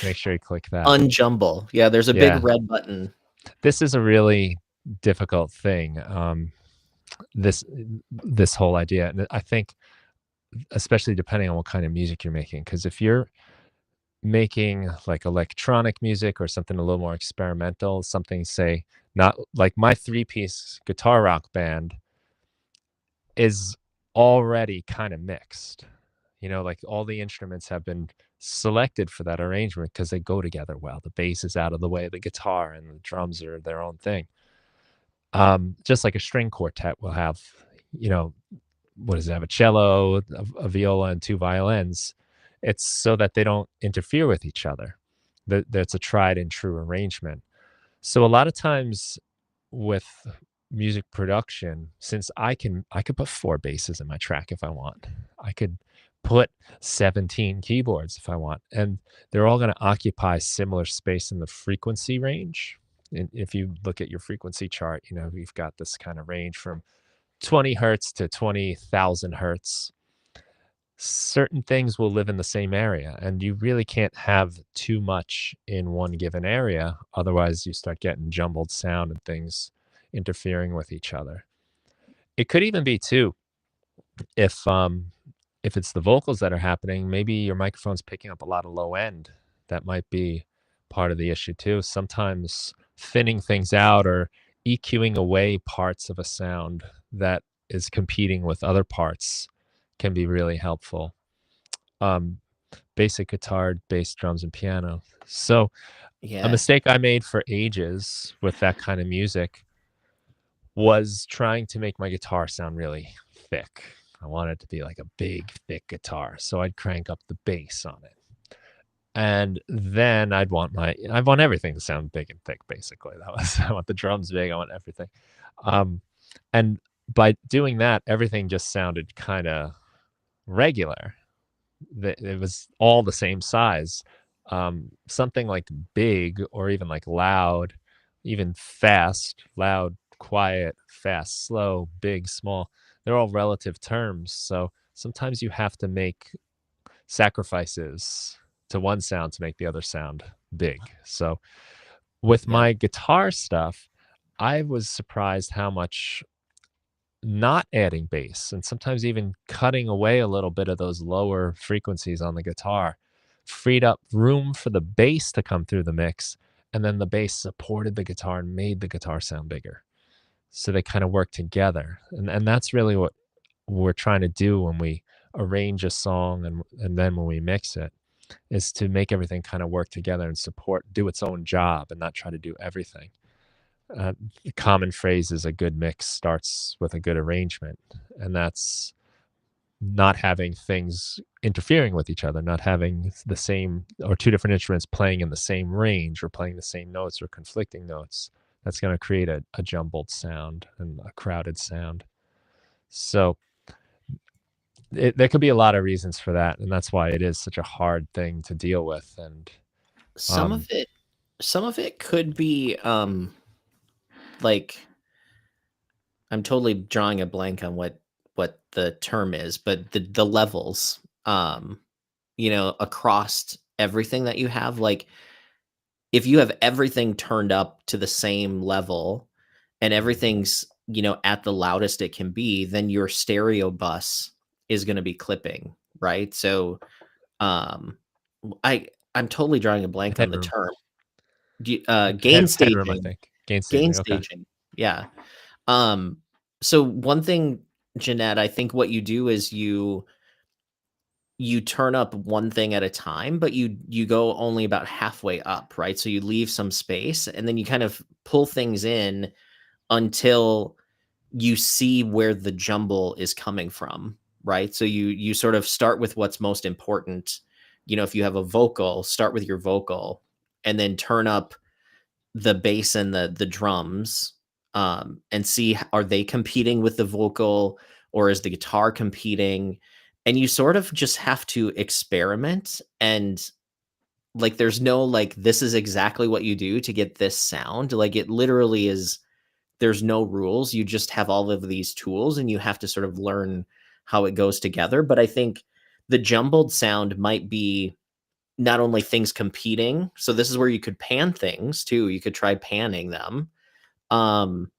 make sure you click that. Unjumble. Yeah, there's a big Yeah, red button. this is a really difficult thing. This whole idea, and I think especially depending on what kind of music you're making, because if you're making like electronic music or something a little more experimental, something say not like my three-piece guitar rock band is already kind of mixed. Like all the instruments have been selected for that arrangement because they go together well. The bass is out of the way, the guitar and the drums are their own thing. Just like a string quartet will have, you know, what does it have? A cello, a viola, and two violins. It's so that they don't interfere with each other. That's a tried and true arrangement. So a lot of times with music production, since I could put four basses in my track if I want. I could put 17 keyboards if I want, and they're all going to occupy similar space in the frequency range. And if you look at your frequency chart, you've got this kind of range from 20 hertz to 20,000 hertz. Certain things will live in the same area, and you really can't have too much in one given area. Otherwise, you start getting jumbled sound and things interfering with each other. It could even be too if if it's the vocals that are happening, maybe your microphone's picking up a lot of low end. That might be part of the issue too. Sometimes thinning things out or EQing away parts of a sound that is competing with other parts can be really helpful. Um, Basic guitar, bass, drums, and piano. So a Yeah. mistake I made for ages with that kind of music was trying to make my guitar sound really thick. I wanted it to be like a big, thick guitar. So I'd crank up the bass on it. And then I want everything to sound big and thick, basically. That was I want the drums big, I want everything. Um, and by doing that, everything just sounded kind of regular. It was all the same size. Something like big or even like loud, even fast, loud, quiet, fast, slow, big, small. They're all relative terms. So sometimes you have to make sacrifices to one sound to make the other sound big. So with Yep. my guitar stuff, I was surprised how much not adding bass and sometimes even cutting away a little bit of those lower frequencies on the guitar freed up room for the bass to come through the mix. And then the bass supported the guitar and made the guitar sound bigger. So they kind of work together. And that's really what we're trying to do when we arrange a song and then when we mix it is to make everything kind of work together and support, do its own job and not try to do everything. The common phrase is a good mix starts with a good arrangement, and that's not having things interfering with each other, not having the same or two different instruments playing in the same range or playing the same notes or conflicting notes. That's going to create a jumbled sound and a crowded sound. So there could be a lot of reasons for that, and that's why it is such a hard thing to deal with. And Some of it some of it could be like, I'm totally drawing a blank on what the term is, but the levels, across everything that you have. Like, if you have everything turned up to the same level and everything's, at the loudest it can be, then your stereo bus is going to be clipping, right? So, um, I'm totally drawing a blank on the headroom, term. Gain headroom, I staging. think. Gain Gain staging. Okay. staging. Yeah. Um, so one thing, Jeanette, I think what you do is you turn up one thing at a time, but you go only about halfway up, right? So you leave some space and then you kind of pull things in until you see where the jumble is coming from, right? So you sort of start with what's most important. If you have a vocal, start with your vocal and then turn up the bass and the drums, and see, are they competing with the vocal or is the guitar competing? And you sort of just have to experiment, and like there's no like this is exactly what you do to get this sound. Like it literally is, there's no rules. You just have all of these tools and you have to sort of learn how it goes together. But I think the jumbled sound might be not only things competing, so this is where you could pan things too, you could try panning them, um,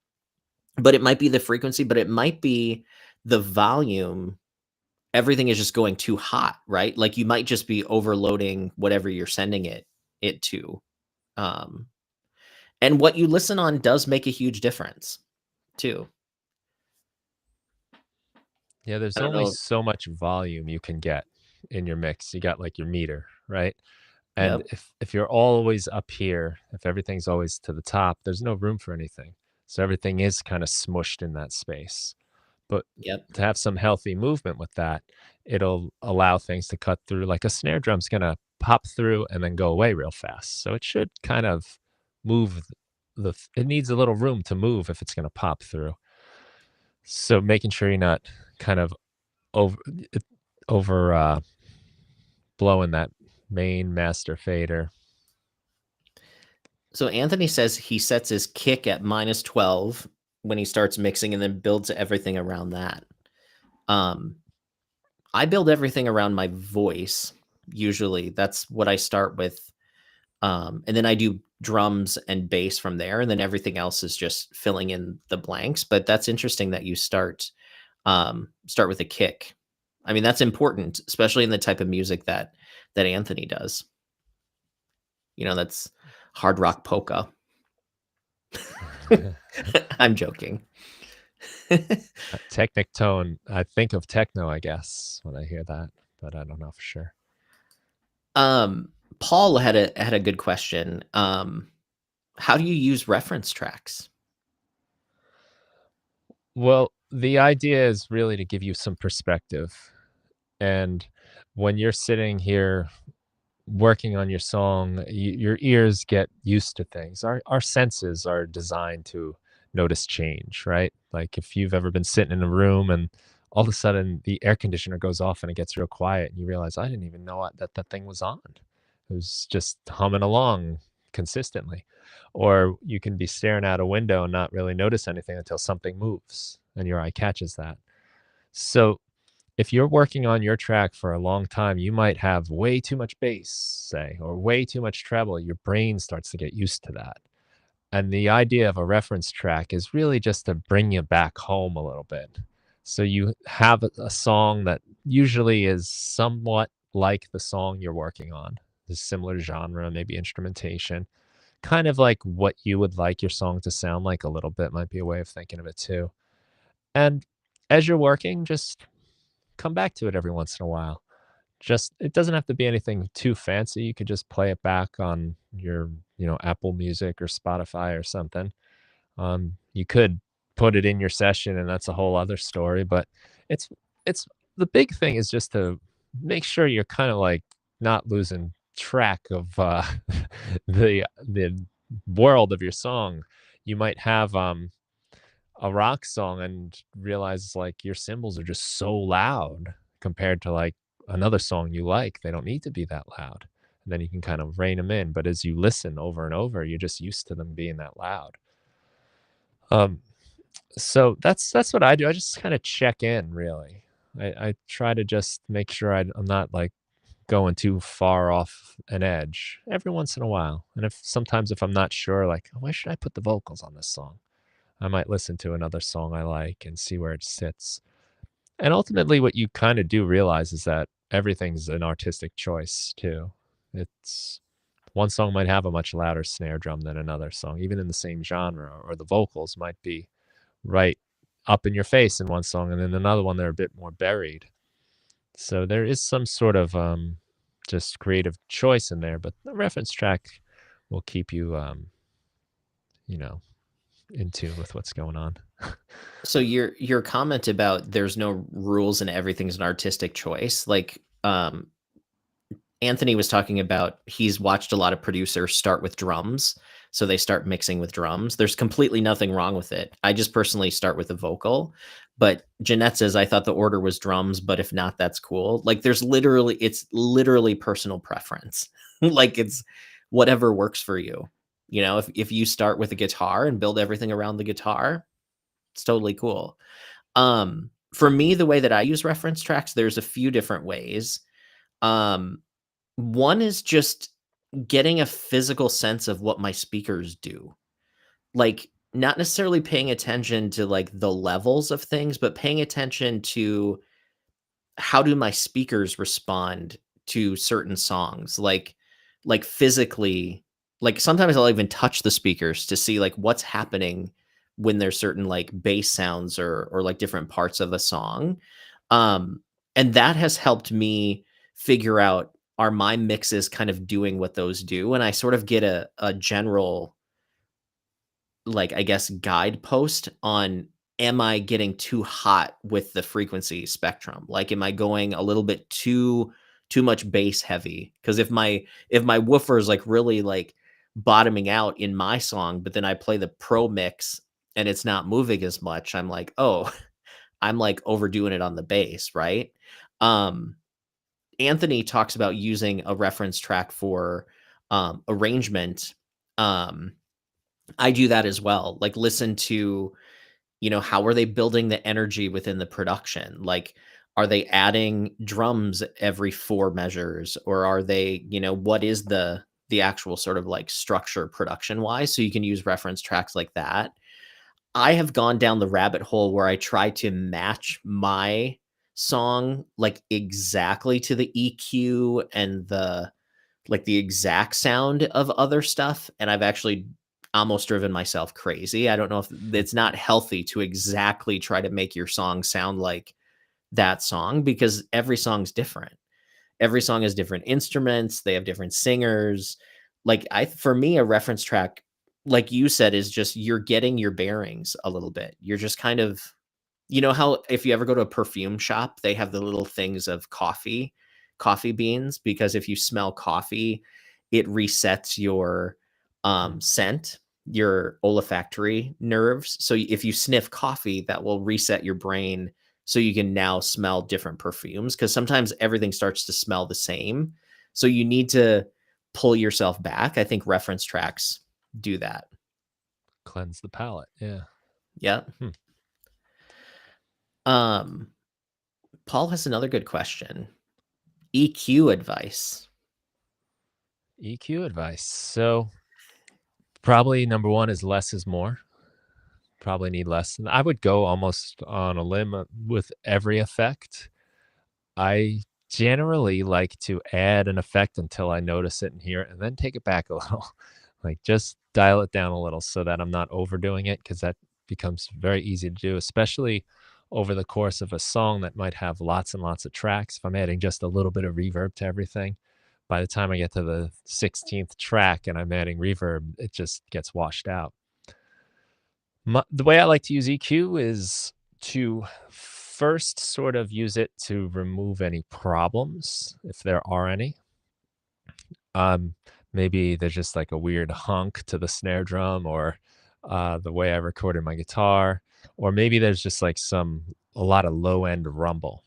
but it might be the frequency, but it might be the volume. Everything is just going too hot, right? Like, you might just be overloading whatever you're sending it to, um, and what you listen on does make a huge difference too. Yeah, there's I don't only know. so much volume you can get in your mix. You got like your meter, right? And Yep, if you're always up here, if everything's always to the top, there's no room for anything. So everything is kind of smushed in that space. But yep. to have some healthy movement with that, it'll allow things to cut through. Like a snare drum's gonna pop through and then go away real fast. So it should kind of move it needs a little room to move if it's gonna pop through. So making sure you're not kind of over it over, blowing that main master fader. So Anthony says he sets his kick at -12 when he starts mixing and then builds everything around that. Um, I build everything around my voice, usually. That's what I start with, and then I do drums and bass from there, and then everything else is just filling in the blanks. But that's interesting that you start with a kick. I mean, that's important, especially in the type of music that Anthony does. That's hard rock polka. I'm joking. Technic tone, I think of techno, I guess, when I hear that, but I don't know for sure. Um, Paul had a good question. How do you use reference tracks? Well, the idea is really to give you some perspective, and when you're sitting here working on your song, your ears get used to things. Our senses are designed to notice change, right? Like if you've ever been sitting in a room and all of a sudden the air conditioner goes off and it gets real quiet, and you realize I didn't even know that thing was on. It was just humming along consistently. Or you can be staring out a window and not really notice anything until something moves and your eye catches that. So if you're working on your track for a long time, you might have way too much bass, say, or way too much treble. Your brain starts to get used to that. And the idea of a reference track is really just to bring you back home a little bit. So you have a song that usually is somewhat like the song you're working on, the similar genre, maybe instrumentation, kind of like what you would like your song to sound like a little bit, might be a way of thinking of it too. And as you're working, just come back to it every once in a while. Just it doesn't have to be anything too fancy. You could just play it back on your, Apple Music or Spotify or something. You could put it in your session, and that's a whole other story. But it's it's the big thing is just to make sure you're kind of like not losing track of the world of your song. You might have a rock song and realize like your cymbals are just so loud compared to like another song you like. They don't need to be that loud. And then you can kind of rein them in. But as you listen over and over, you're just used to them being that loud. Um, so that's what I do. I just kind of check in really. I try to just make sure I'm not like going too far off an edge every once in a while. And if I'm not sure, like, why should I put the vocals on this song? I might listen to another song I like and see where it sits. And ultimately, what you kind of do realize is that everything's an artistic choice too. It's one song might have a much louder snare drum than another song, even in the same genre, or the vocals might be right up in your face in one song, and then another one they're a bit more buried. So there is some sort of just creative choice in there, but the reference track will keep you, you know, in tune with what's going on. So your comment about there's no rules and everything's an artistic choice, like, Anthony was talking about he's watched a lot of producers start with drums, so they start mixing with drums. There's completely nothing wrong with it. I just personally start with a vocal, but Jeanette says, "I thought the order was drums, but if not, that's cool." Like, it's literally personal preference. Like, it's whatever works for you. You know, if you start with a guitar and build everything around the guitar, it's totally cool. For me, the way that I use reference tracks, there's a few different ways. Um, One is just getting a physical sense of what my speakers do. Like, not necessarily paying attention to, like, the levels of things, but paying attention to how do my speakers respond to certain songs, like physically, like sometimes I'll even touch the speakers to see like what's happening when there's certain like bass sounds or like different parts of a song. um and that has helped me figure out, are my mixes kind of doing what those do, and I sort of get a general, like, I guess, guidepost on, am I getting too hot with the frequency spectrum? Like, am I going a little bit too much bass heavy? Because if my woofer is like really like bottoming out in my song, but then I play the pro mix and it's not moving as much, I'm like, oh, I'm like overdoing it on the bass, right? Um, Anthony talks about using a reference track for arrangement. Um, I do that as well. Like, listen to, how are they building the energy within the production? Like, are they adding drums every 4 measures, or are they, what is the actual sort of like structure production wise? So you can use reference tracks like that. I have gone down the rabbit hole where I try to match my song like exactly to the EQ and the exact sound of other stuff, and I've actually almost driven myself crazy. I don't know if it's not healthy to exactly try to make your song sound like that song, because every song's different. Every song has different instruments, they have different singers. Like, for me, a reference track, like you said, is just you're getting your bearings a little bit. You're just kind of, how if you ever go to a perfume shop, they have the little things of coffee beans, because if you smell coffee, it resets your scent, your olfactory nerves. So if you sniff coffee, that will reset your brain so you can now smell different perfumes, because sometimes everything starts to smell the same. So you need to pull yourself back. I think reference tracks do that. Cleanse the palate. Yeah. Yeah. Hmm. Um Paul has another good question. EQ advice. EQ advice. So probably number one is less is more. Probably need less. And I would go almost on a limb with every effect. I generally like to add an effect until I notice it and hear it, and then take it back a little. Like just dial it down a little so that I'm not overdoing it because that becomes very easy to do, especially over the course of a song that might have lots and lots of tracks. If I'm adding just a little bit of reverb to everything, by the time I get to the 16th track and I'm adding reverb, it just gets washed out. The way I like to use EQ is to first sort of use it to remove any problems, if there are any. Um, Maybe there's just like a weird honk to the snare drum or the way I recorded my guitar, or maybe there's just like a lot of low end rumble.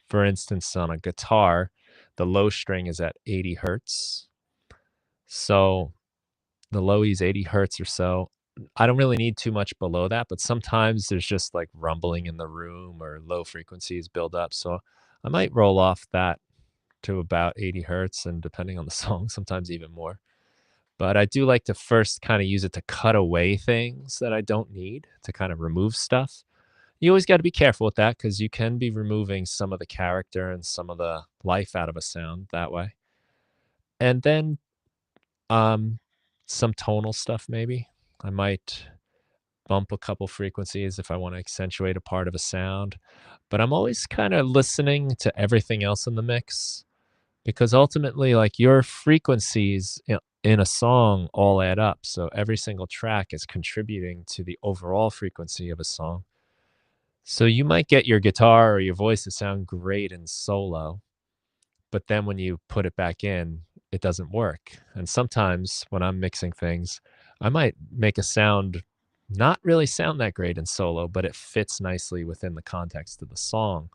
For instance, on a guitar, the low string is at 80 hertz. So the low E is 80 hertz or so. I don't really need too much below that, but sometimes there's just like rumbling in the room or low frequencies build up. So I might roll off that to about 80 hertz and depending on the song, sometimes even more. But I do like to first kind of use it to cut away things that I don't need to kind of remove stuff. You always got to be careful with that because you can be removing some of the character and some of the life out of a sound that way. And then um, some tonal stuff, maybe. I might bump a couple frequencies if I want to accentuate a part of a sound. But I'm always kind of listening to everything else in the mix because ultimately, like your frequencies in a song all add up. So every single track is contributing to the overall frequency of a song. So you might get your guitar or your voice to sound great in solo, but then when you put it back in, it doesn't work. And sometimes when I'm mixing things, I might make a sound not really sound that great in solo, but it fits nicely within the context of the song.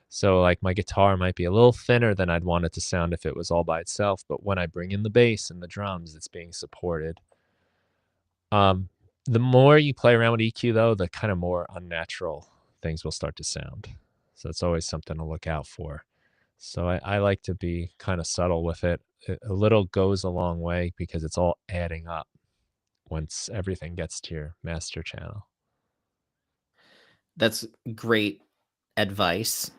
So like my guitar might be a little thinner than I'd want it to sound if it was all by itself, but when I bring in the bass and the drums, it's being supported. Um, the more you play around with EQ though, the kind of more unnatural things will start to sound. So it's always something to look out for. So I like to be kind of subtle with it. A little goes a long way because it's all adding up once everything gets to your master channel. That's great advice.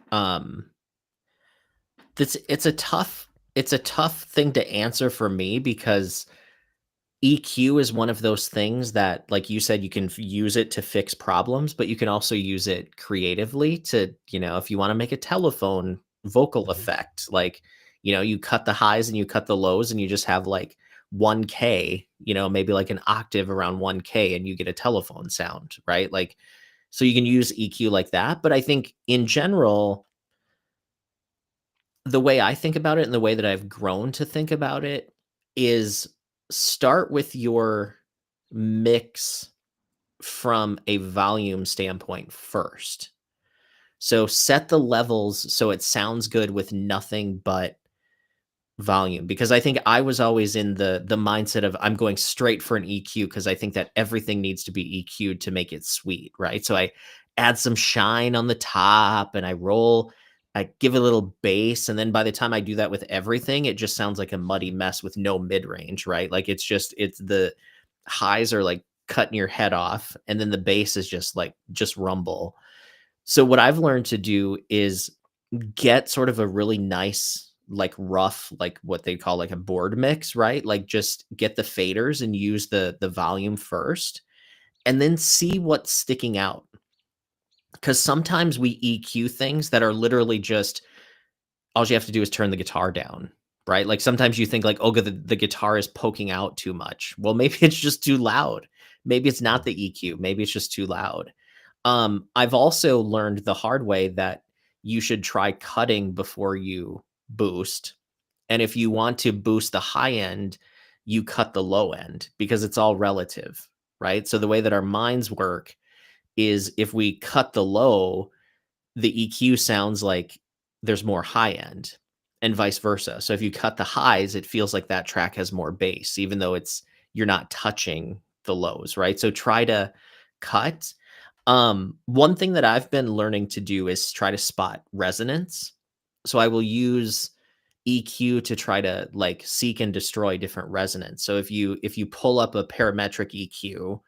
It's a tough thing to answer for me because EQ is one of those things that, like you said, you can use it to fix problems, but you can also use it creatively to, if you want to make a telephone vocal Mhm. effect, like, you cut the highs and you cut the lows and you just have like 1K, maybe like an octave around 1K and you get a telephone sound, right? Like, so you can use EQ like that. But I think in general, the way I think about it and the way that I've grown to think about it is start with your mix from a volume standpoint first. So set the levels so it sounds good with nothing but volume, because I think I was always in the mindset of I'm going straight for an EQ because I think that everything needs to be EQ'd to make it sweet, right? So I add some shine on the top and I give a little bass, and then by the time I do that with everything, it just sounds like a muddy mess with no mid-range, right? Like it's the highs are like cutting your head off, and then the bass is just rumble. So what I've learned to do is get sort of a really nice, like rough, like what they call like a board mix, right? Like just get the faders and use the volume first and then see what's sticking out. Because sometimes we EQ things that are literally just all you have to do is turn the guitar down, right? Like sometimes you think like, oh, the guitar is poking out too much. Well, maybe it's just too loud. Maybe it's not Mm. the EQ. Maybe it's just too loud. I've also learned the hard way that you should try cutting before you boost. And if you want to boost the high end, you cut the low end because it's all relative, right? So the way that our minds work is if we cut the low, the EQ sounds like there's more high end and vice versa. So if you cut the highs, it feels like that track has more bass, even though you're not touching the lows, right? So try to cut. One thing that I've been learning to do is try to spot resonance. So I will use EQ to try to like seek and destroy different resonance. So if you pull up a parametric EQ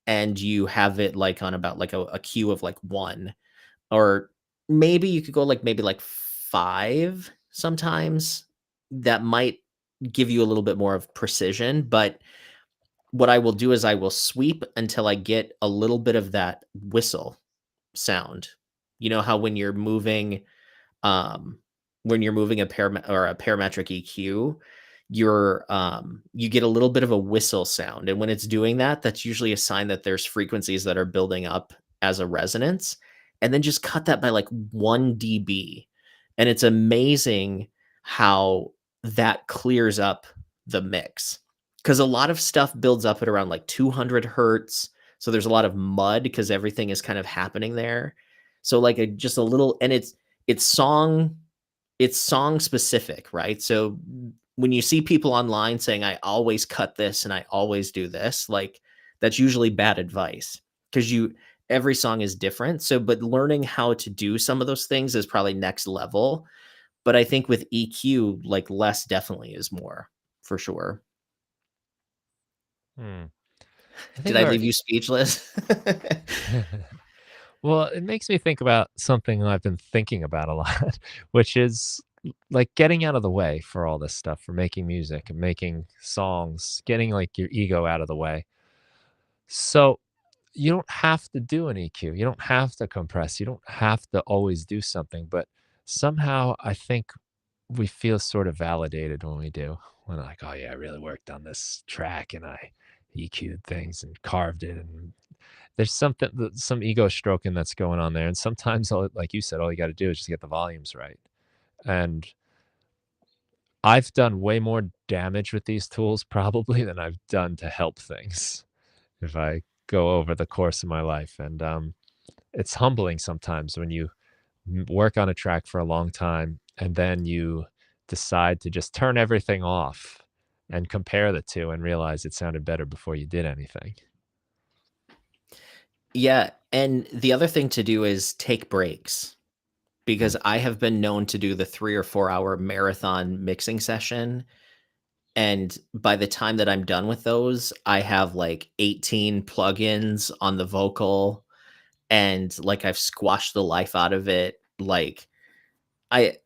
and you have it like on about like a Q of like 1, or maybe you could go like maybe like 5 sometimes, that might give you a little bit more of precision. But what I will do is I will sweep until I get a little bit of that whistle sound. You know how um, when you're moving a parametric EQ, you get a little bit of a whistle sound, and when it's doing that, that's usually a sign that there's frequencies that are building up as a resonance, and then just cut that by like 1 dB, and it's amazing how that clears up the mix. Because a lot of stuff builds up at around like 200 hertz, so there's a lot of mud because everything is kind of happening there. So like just a little, and it's song it's song specific, right? So when you see people online saying, I always cut this and I always do this, like that's usually bad advice because every song is different. So, but learning how to do some of those things is probably next level. But I think with EQ, like less definitely is more for sure. Hmm. I Did think I our leave you speechless? well, it makes me think about something I've been thinking about a lot, which is like getting out of the way for all this stuff, for making music and making songs, getting like your ego out of the way. So you don't have to do an EQ. You don't have to compress. You don't have to always do something. But somehow I think we feel sort of validated when we do. When like, oh yeah, I really worked on this track and I EQ'd things and carved it. And there's some ego stroking that's going on there. And sometimes, like you said, all you got to do is just get the volumes right. And I've done way more damage with these tools probably than I've done to help things if I go over the course of my life. And it's humbling sometimes when you work on a track for a long time and then you decide to just turn everything off and compare the two and realize it sounded better before you did anything. Yeah. And the other thing to do is take breaks, Mm, because I have been known to do the 3 or 4 hour marathon mixing session. And by the time that I'm done with those, I have like 18 plugins on the vocal, and like I've squashed the life out of it. Like I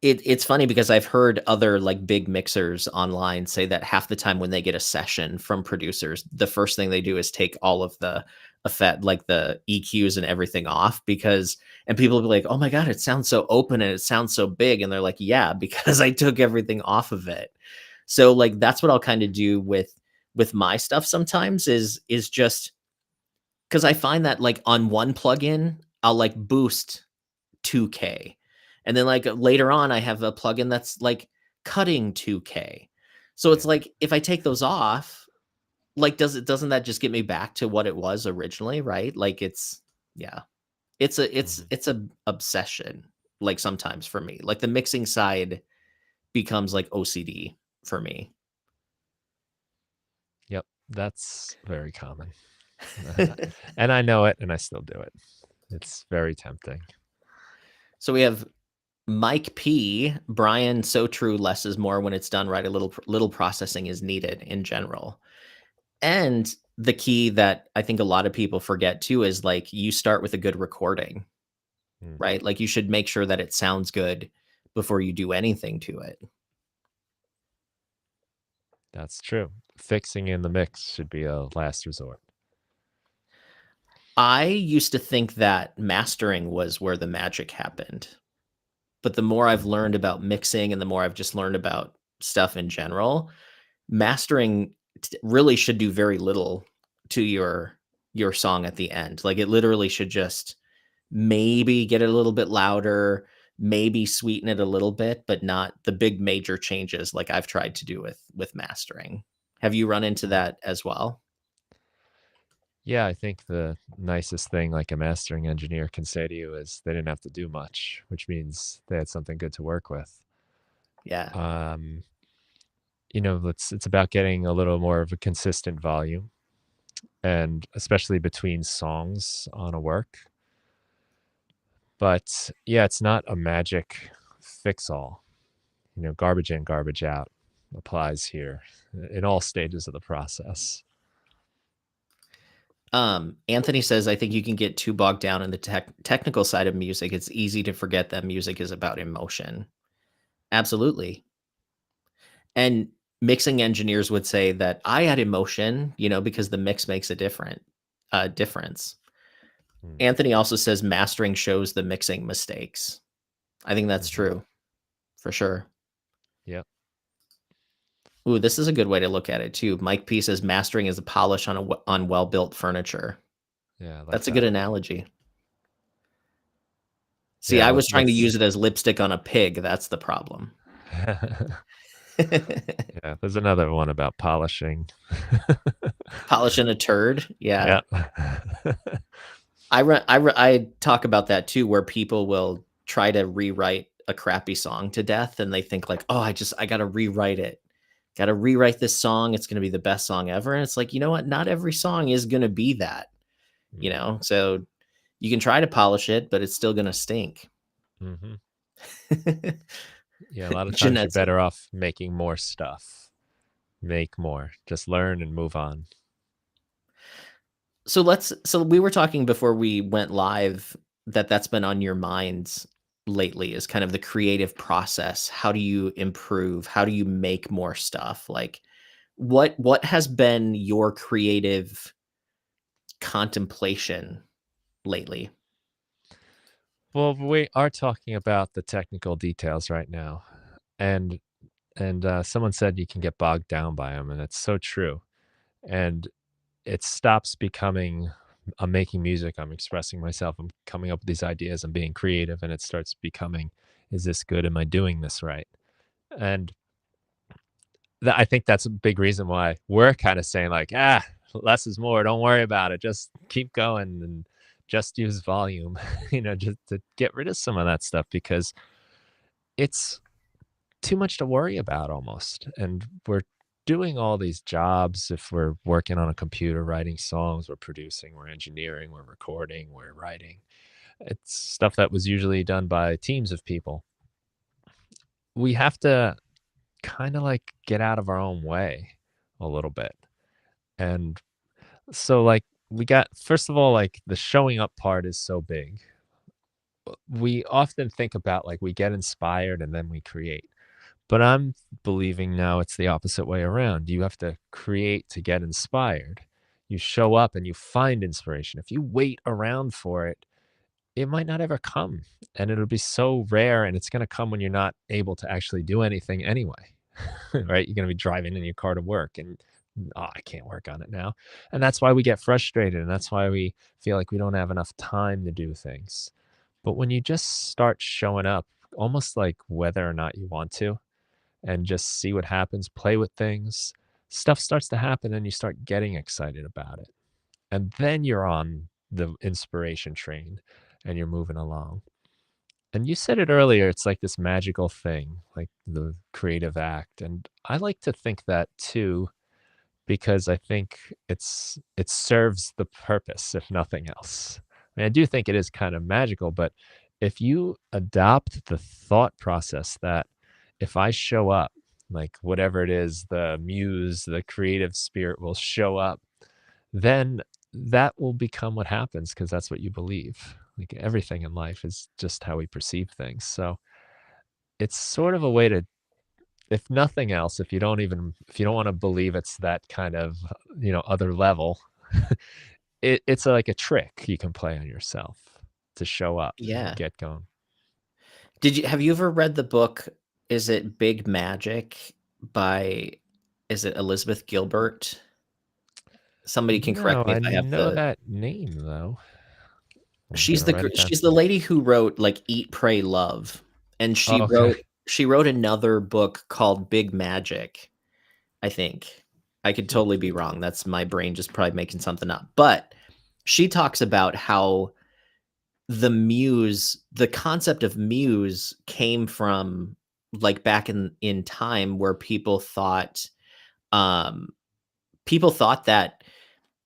it's funny because I've heard other like big mixers online say that half the time when they get a session from producers, the first thing they do is take all of the effect, like the EQs and everything off, because and people will be like, "Oh my god, it sounds so open and it sounds so big." And they're like, "Yeah, because I took everything off of it." So like that's what I'll kind of do with my stuff sometimes is just because I find that like on one plugin, I'll like boost 2K. And then like later on, I have a plugin that's like cutting 2K. So it's yeah. like if I take those off, like doesn't that just get me back to what it was originally, right? Like it's yeah. Mhm. It's a obsession like sometimes for me. Like the mixing side becomes like OCD for me. Yep. That's very common. And I know it and I still do it. It's very tempting. So we have Mike P, Brian, so true, less is more when it's done right. A little processing is needed in general. And the key that I think a lot of people forget too is like you start with a good recording, Mm, right? Like you should make sure that it sounds good before you do anything to it. that's true. Fixing in the mix should be a last resort. I used to think that mastering was where the magic happened. But the more I've Mm, learned about mixing and the more I've just learned about stuff in general, mastering really should do very little to your song at the end. Like it literally should just maybe get it a little bit louder, maybe sweeten it a little bit, but not the big major changes like I've tried to do with mastering. Have you run into mm. that as well? Yeah, I think the nicest thing like a mastering engineer can say to you is they didn't have to do much, which means they had something good to work with. Yeah. Um, it's about getting a little more of a consistent volume and especially between songs on a work. But yeah, it's not a magic fix all. Garbage in, garbage out applies here in all stages of the process. Anthony says, I think you can get too bogged down in the technical side of music. It's easy to forget that music is about emotion. Absolutely. And mixing engineers would say that I add emotion, because the mix makes a difference. Mm. Anthony also says mastering shows the mixing mistakes. I think that's true for sure. Yep. Ooh, this is a good way to look at it too. Mike P says mastering is a polish on well-built furniture. Yeah, I like That's a good that. analogy. See, Yeah, I was trying to use what's it as lipstick on a pig. That's the problem. yeah, there's another one about polishing. Polishing a turd. Yeah. Yeah. I talk about that too, where people will try to rewrite a crappy song to death, and they think like, "Oh, I gotta rewrite it. Gotta rewrite this song. It's gonna be the best song ever." And it's like, you know what? Not every song is gonna be that. So you can try to polish it, but it's still gonna stink. Mhm. Yeah, a lot of times you're Jeanette said. better off making more stuff. Make more. Just learn and move on. So we were talking before we went live that's been on your minds lately is kind of the creative process. How do you improve? How do you make more stuff? Like what has been your creative contemplation lately? Well, we are talking about the technical details right now, and someone said you can get bogged down by them, and it's so true. And it stops becoming I'm making music, I'm expressing myself, I'm coming up with these ideas, I'm being creative, and it starts becoming, is this good? Am I doing this right? And I think that's a big reason why we're kind of saying like, less is more. Don't worry about it. Just keep going and just use volume, just to get rid of some of that stuff because it's too much to worry about almost. And we're doing all these jobs. If we're working on a computer, writing songs, we're producing, we're engineering, we're recording, we're writing. It's stuff that was usually done by teams of people. We have to kind of like get out of our own way a little bit. And so, like, we got, first of all, like, the showing up part is so big. We often think about like we get inspired and then we create. But I'm believing now it's the opposite way around. You have to create to get inspired. You show up and you find inspiration. If you wait around for it, it might not ever come. And it'll be so rare and it's going to come when you're not able to actually do anything anyway. Right? You're going to be driving in your car to work and, oh, I can't work on it now. And that's why we get frustrated. And that's why we feel like we don't have enough time to do things. But when you just start showing up, almost like whether or not you want to, and just see what happens, play with things, stuff starts to happen and you start getting excited about it. And then you're on the inspiration train and you're moving along. And you said it earlier, it's like this magical thing, like the creative act. And I like to think that too, because I think it serves the purpose, if nothing else. I mean, I do think it is kind of magical, but if you adopt the thought process that if I show up, like whatever it is, the muse, the creative spirit will show up, then that will become what happens because that's what you believe. Like everything in life is just how we perceive things. So it's sort of a way to, if nothing else, if you don't want to believe it's that kind of, other level, it's like a trick you can play on yourself to show up and Yeah. get going. Have you ever read the book, is it Big Magic by, is it Elizabeth Gilbert? Somebody can No, correct me if I I have know that name though. I'm she's gonna write it down she's the too. lady who wrote like Eat, Pray, Love. And Oh, okay. she wrote another book called Big Magic, I think. I could Hmm. totally be wrong. That's my brain just probably making something up. But she talks about how the concept of muse came from like back in time where um people thought that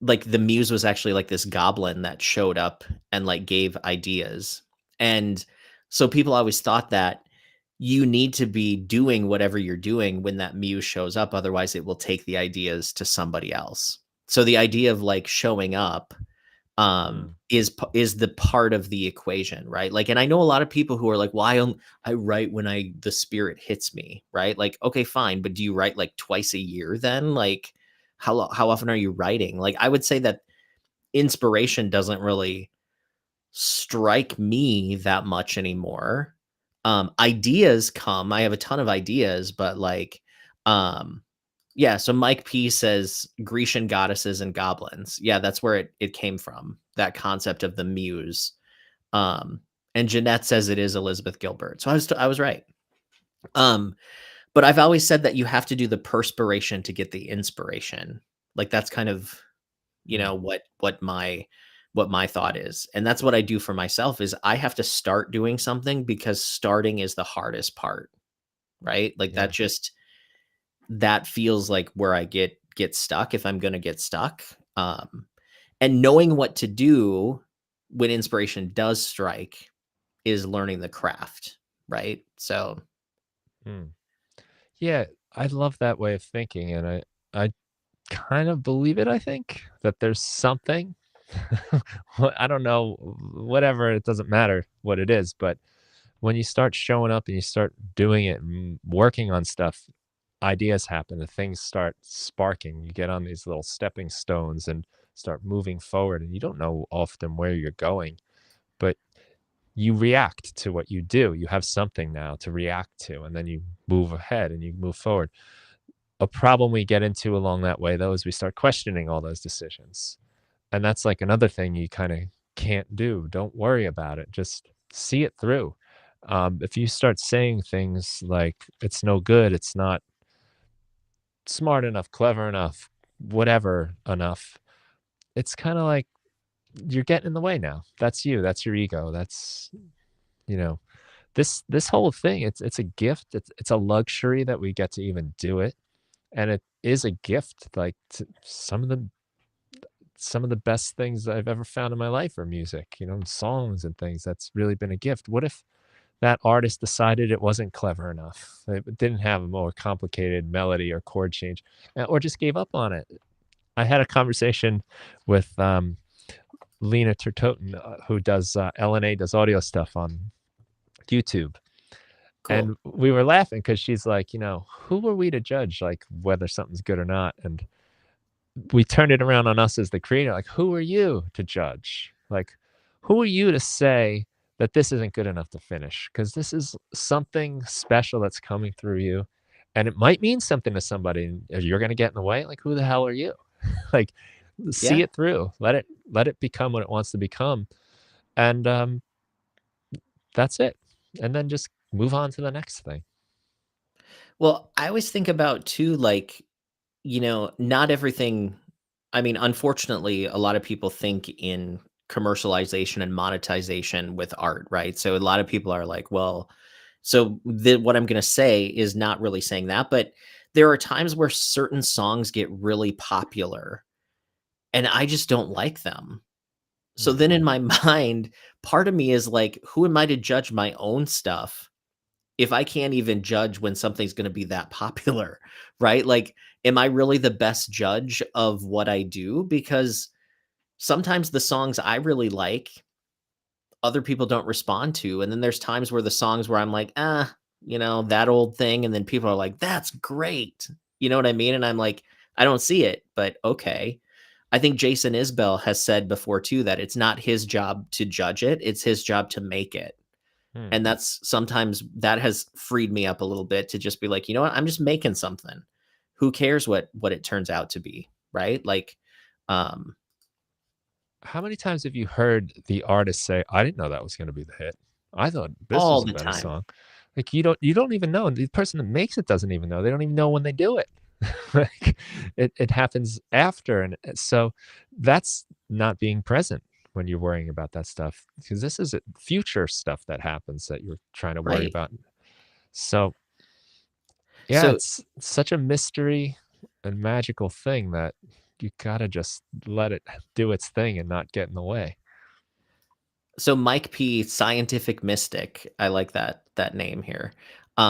like the muse was actually like this goblin that showed up and like gave ideas. And so people always thought that you need to be doing whatever you're doing when that muse shows up. Otherwise, it will take the ideas to somebody else. So the idea of like showing up Mm, is the part of the equation, right? Like, and I know a lot of people who are like, "Why I write when the spirit hits me," right? Like, okay, fine, but do you write like twice a year then? Like, how often are you writing? Like, I would say that inspiration doesn't really strike me that much anymore. Ideas come. I have a ton of ideas, but like, um, yeah. So Mike P says Grecian goddesses and goblins. Yeah, that's where it came from. That concept of the muse. Um, and Jeanette says it is Elizabeth Gilbert. So I was right. Um, but I've always said that you have to do the perspiration to get the inspiration. Like that's kind of mm, what my thought is. And that's what I do for myself is I have to start doing something because starting is the hardest part, right? Like yeah. that feels like where I get stuck if I'm going to get stuck. And knowing what to do when inspiration does strike is learning the craft, right? So, Mm. Yeah, I love that way of thinking, and I kind of believe it, I think, that there's something. Well, I don't know, whatever, it doesn't matter what it is, but when you start showing up and you start doing it and working on stuff, ideas happen and things start sparking. You get on these little stepping stones and start moving forward, and you don't know often where you're going, but you react to what you do. You have something now to react to, and then you move ahead and you move forward. A problem we get into along that way, though, is we start questioning all those decisions. And that's like another thing you kind of can't do. Don't worry about it. Just see it through. If you start saying things like, it's no good, it's not smart enough, clever enough, whatever enough, it's kind of like you're getting in the way now. That's you. That's your ego. That's, you know, this whole thing, it's a gift. It's a luxury that we get to even do it. And it is a gift. Like some of the best things I've ever found in my life are music, songs and things. That's really been a gift. What if that artist decided it wasn't clever enough? It didn't have a more complicated melody or chord change, or just gave up on it. I had a conversation with Lena Tertoten, who does LNA, does audio stuff on YouTube. And cool. we were laughing because she's like, who are we to judge like whether something's good or not? And we turned it around on us as the creator. Like, who are you to judge? Like, who are you to say that this isn't good enough to finish? Because this is something special that's coming through you. And it might mean something to somebody. And if you're going to get in the way, like, who the hell are you? Like, see Yeah. it through. Let it become what it wants to become. And that's it. And then just move on to the next thing. Well, I always think about too, like, not everything. I mean, unfortunately, a lot of people think in commercialization and monetization with art, right? So a lot of people are like, well, so what I'm going to say is not really saying that, but there are times where certain songs get really popular and I just don't like them. So Hmm. then in my mind, part of me is like, who am I to judge my own stuff if I can't even judge when something's gonna be that popular, right? Like, am I really the best judge of what I do? Because sometimes the songs I really like, other people don't respond to, and then there's times where the songs where I'm like, "Ah, that old thing," and then people are like, "That's great." You know what I mean? And I'm like, "I don't see it, but okay." I think Jason Isbell has said before too that it's not his job to judge it, it's his job to make it. Hmm. And that's sometimes that has freed me up a little bit to just be like, "You know what? I'm just making something. Who cares what it turns out to be?" Right? Like, um, How many times have you heard the artist say, "I didn't know that was gonna be the hit. I thought this all was a the better time. song." Like, you don't even know, and the person that makes it doesn't even know. They don't even know when they do it. Like, it happens after, and, so that's not being present when you're worrying about that stuff, because this is future stuff that happens that you're trying to worry Right. about. So, yeah, So it's such a mystery and magical thing that you gotta just let it do its thing and not get in the way. So Mike P, Scientific Mystic, I like that name here.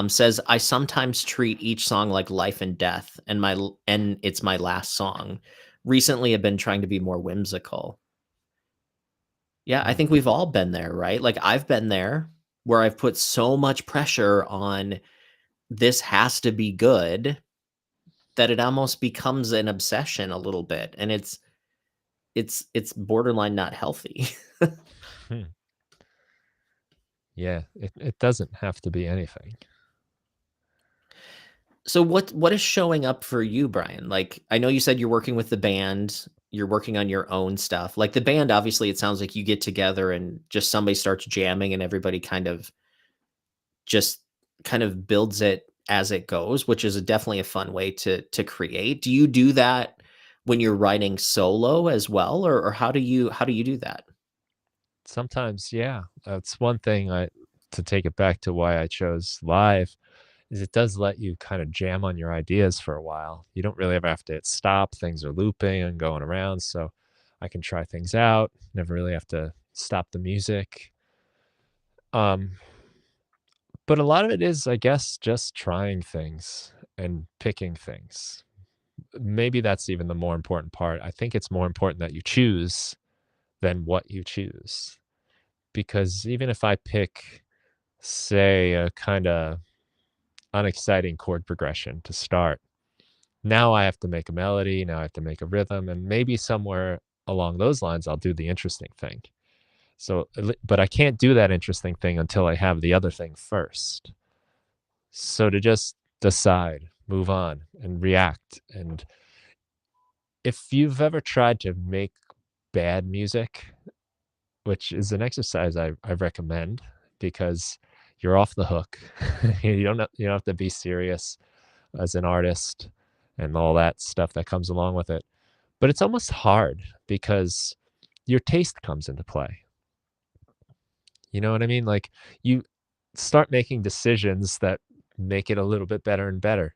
Says I sometimes treat each song like life and death, and it's my last song. Recently, I've been trying to be more whimsical. Yeah, I Mm. think we've all been there, right? Like I've been there where I've put so much pressure on this has to be good that it almost becomes an obsession a little bit, and it's borderline not healthy. Hmm. Yeah, it doesn't have to be anything. So what is showing up for you, Brian? Like, I know you said you're working with the band, you're working on your own stuff. Like the band, obviously, it sounds like you get together and just somebody starts jamming and everybody just kind of builds it as it goes, which is definitely a fun way to create. Do you do that when you're writing solo as well, or how do you do that? Sometimes, yeah, that's one thing I to take it back to why I chose live, is it does let you kind of jam on your ideas for a while. You don't really ever have to hit stop, things are looping and going around, so I can try things out, never really have to stop the music. Um, but a lot of it is, I guess, just trying things and picking things. Maybe that's even the more important part. I think it's more important that you choose than what you choose. Because even if I pick, say, a kinda unexciting chord progression to start, now I have to make a melody, now I have to make a rhythm, and maybe somewhere along those lines, I'll do the interesting thing. So, but I can't do that interesting thing until I have the other thing first. So to just decide, move on, and react. And if you've ever tried to make bad music, which is an exercise I recommend because you're off the hook. You don't have to be serious as an artist and all that stuff that comes along with it. But it's almost hard because your taste comes into play. You know what I mean? Like you start making decisions that make it a little bit better and better.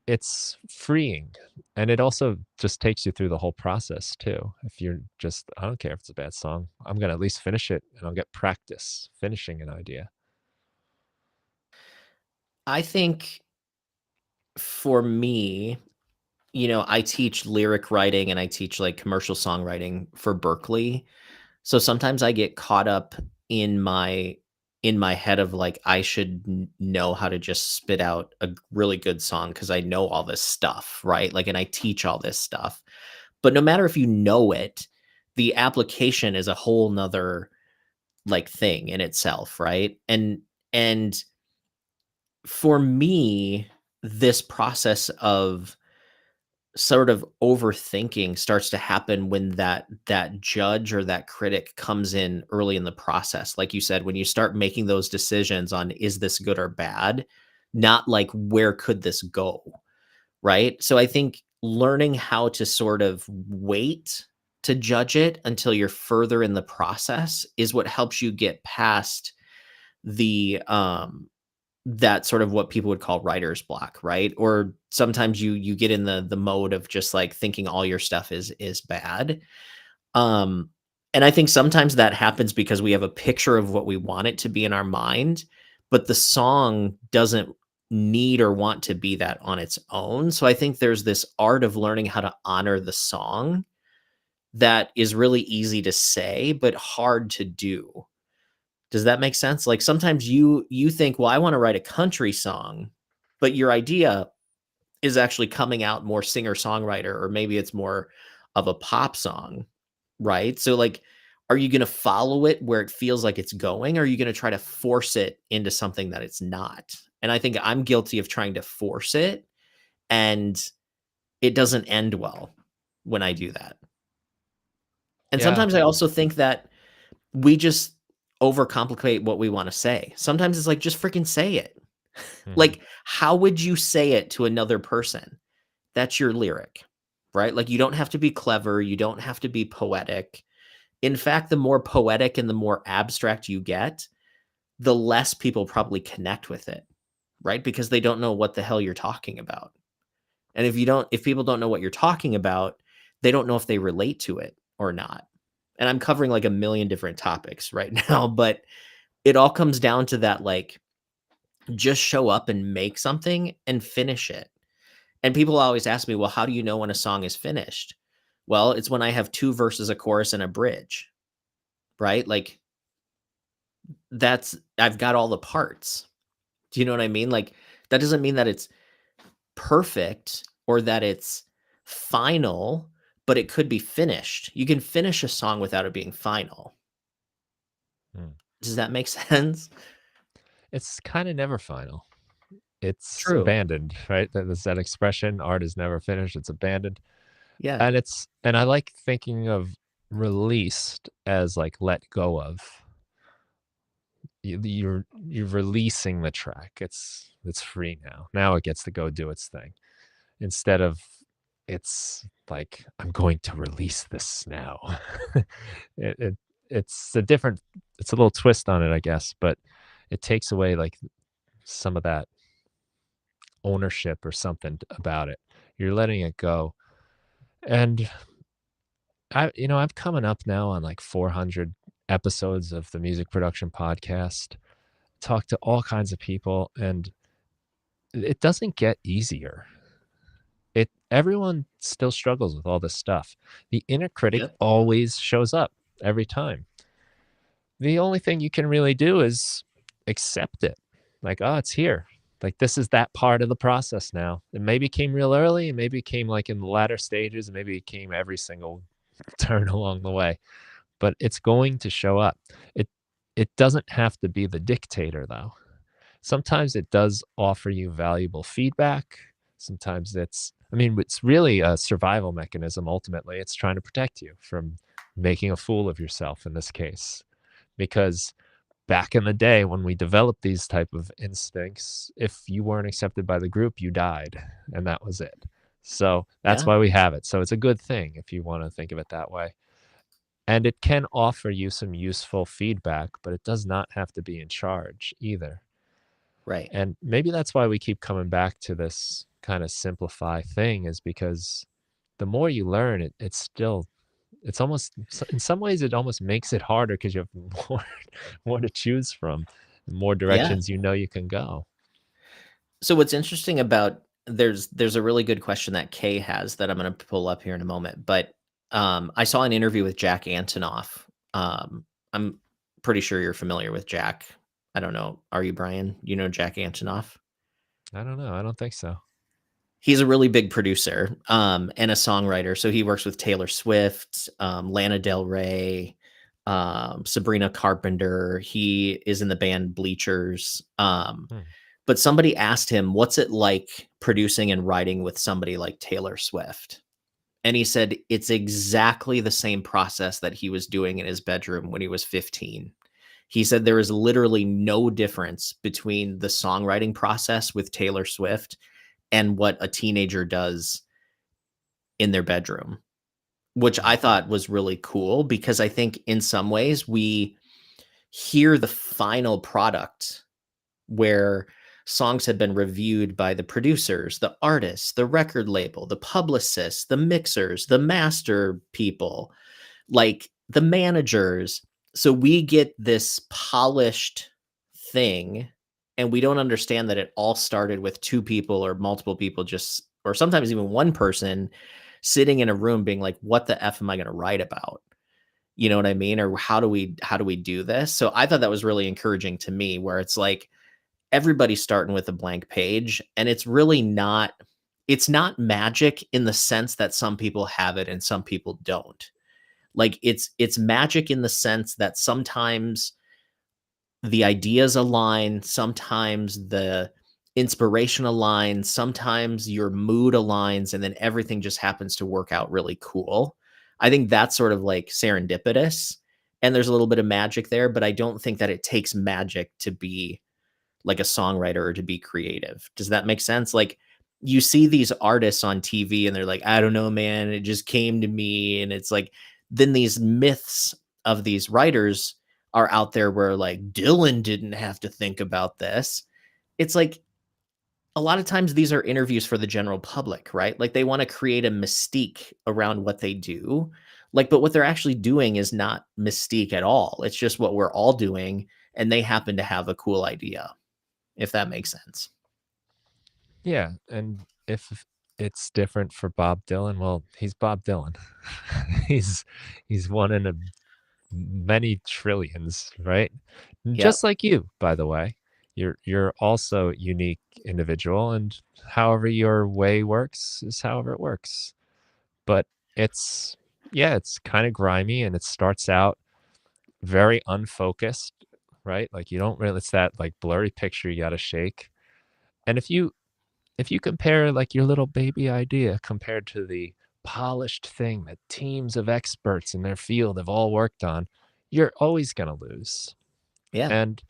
It's freeing, and it also just takes you through the whole process too. If you're just, "I don't care if it's a bad song, I'm gonna at least finish it, and I'll get practice finishing an idea." I think for me, I teach lyric writing and I teach like commercial songwriting for Berkeley. So sometimes I get caught up in my head of like I should know how to just spit out a really good song because I know all this stuff, right? Like, and I teach all this stuff. But no matter if you know it, the application is a whole nother like thing in itself, right? And for me, this process of sort of overthinking starts to happen when that judge or that critic comes in early in the process. Like you said, when you start making those decisions on is this good or bad, not like where could this go, right? So I think learning how to sort of wait to judge it until you're further in the process is what helps you get past the that sort of what people would call writer's block, right? Or sometimes you get in the mode of just like thinking all your stuff is bad. Um, and I think sometimes that happens because we have a picture of what we want it to be in our mind, but the song doesn't need or want to be that on its own. So I think there's this art of learning how to honor the song that is really easy to say, but hard to do. Does that make sense? Like, sometimes you think, "Well, I wanna write a country song," but your idea is actually coming out more singer-songwriter, or maybe it's more of a pop song, right? So, like, are you gonna follow it where it feels like it's going, or are you gonna try to force it into something that it's not? And I think I'm guilty of trying to force it, and it doesn't end well when I do that. And Yeah. sometimes I also think that we just overcomplicate what we wanna say. Sometimes it's like, just freaking say it. Mhm. Like, how would you say it to another person? That's your lyric, right? Like, you don't have to be clever, you don't have to be poetic. In fact, the more poetic and the more abstract you get, the less people probably connect with it, right? Because they don't know what the hell you're talking about. And if people don't know what you're talking about, they don't know if they relate to it or not. And I'm covering like a million different topics right now, but it all comes down to that, like, just show up and make something and finish it. And people always ask me, well, how do you know when a song is finished? Well, it's when I have two verses, a chorus, and a bridge, right? Like, I've got all the parts. Do you know what I mean? Like, that doesn't mean that it's perfect or that it's final, but it could be finished. You can finish a song without it being final. Mm. Does that make sense? It's kind of never final. It's True. abandoned, right? There's that expression, art is never finished, it's abandoned. Yeah. And I like thinking of released as like let go of. You're releasing the track. It's free now. Now it gets to go do its thing. Instead of it's like I'm going to release this now. it, it it's a different it's a little twist on it, I guess, but it takes away like some of that ownership or something about it. You're letting it go. And I'm coming up now on like 400 episodes of the music production podcast, talk to all kinds of people, and it doesn't get easier. Everyone still struggles with all this stuff. The inner critic Yep. always shows up every time. The only thing you can really do is accept it. Like, oh, it's here. Like this is that part of the process now. It maybe came real early, and maybe it came like in the latter stages, and maybe it came every single turn along the way. But it's going to show up. It doesn't have to be the dictator though. Sometimes it does offer you valuable feedback. Sometimes it's really a survival mechanism ultimately. It's trying to protect you from making a fool of yourself in this case. Because back in the day when we developed these type of instincts, if you weren't accepted by the group, you died, and that was it. So that's Yeah. why we have it. So it's a good thing if you want to think of it that way. And it can offer you some useful feedback, but it does not have to be in charge either. Right. And maybe that's why we keep coming back to this kind of simplify thing, is because the more you learn it, it's almost in some ways it almost makes it harder because you have more to choose from, more Yeah. directions you can go. So what's interesting about there's a really good question that Kay has that I'm gonna pull up here in a moment, but, I saw an interview with Jack Antonoff. I'm pretty sure you're familiar with Jack. I don't know. Are you, Brian? You know Jack Antonoff? I don't know. I don't think so. He's a really big producer, and a songwriter, so he works with Taylor Swift, Lana Del Rey, Sabrina Carpenter. He is in the band Bleachers, Hmm. but somebody asked him, "What's it like producing and writing with somebody like Taylor Swift?" And he said, "It's exactly the same process that he was doing in his bedroom when he was 15." He said, "There is literally no difference between the songwriting process with Taylor Swift and what a teenager does in their bedroom," which Hmm. I thought was really cool because I think in some ways we hear the final product where songs have been reviewed by the producers, the artists, the record label, the publicists, the mixers, the master people, like the managers. So we get this polished thing and we don't understand that it all started with two people or multiple people just or sometimes even one person sitting in a room being like, what the f am I going to write about? You know what I mean? Or how do we do this? So I thought that was really encouraging to me where it's like everybody's starting with a blank page and it's not magic in the sense that some people have it and some people don't. Like it's magic in the sense that sometimes the ideas align, sometimes the inspiration aligns, sometimes your mood aligns, and then everything just happens to work out really cool. I think that's sort of like serendipitous, and there's a little bit of magic there, but I don't think that it takes magic to be like a songwriter or to be creative. Does that make sense? Like you see these artists on TV and they're like, I don't know, man, it just came to me. And it's like, then these myths of these writers are out there where like Dylan didn't have to think about this. It's like a lot of times these are interviews for the general public, right? Like they want to create a mystique around what they do. Like, but what they're actually doing is not mystique at all. It's just what we're all doing. And they happen to have a cool idea, if that makes sense. Yeah, and if it's different for Bob Dylan, well, he's Bob Dylan. He's he's one in a many trillions, right? Yep. Just like you, by the way. You're also unique individual, and however your way works is however it works. But it's yeah, it's kind of grimy and it starts out very unfocused, right? Like you don't really it's that like blurry picture you got to shake. And if you compare like your little baby idea compared to the polished thing that teams of experts in their field have all worked on, you're always going to lose. Yeah. And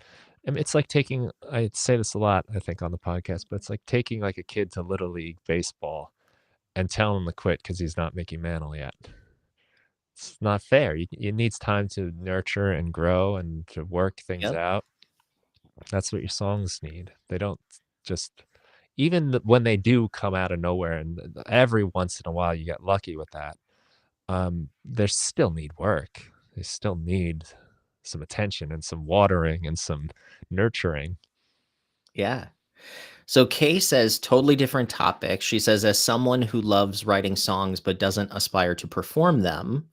I mean, it's like taking, I say this a lot, I think, on the podcast, but it's like taking like a kid to Little League baseball and telling him to quit because he's not Mickey Mantle yet. It's not fair. It needs time to nurture and grow and to work things Yep. out. That's what your songs need. They don't just even when they do come out of nowhere, and every once in a while you get lucky with that, they still need work. They still need some attention and some watering and some nurturing. Yeah. So Kay says totally different topic. She says, as someone who loves writing songs but doesn't aspire to perform them,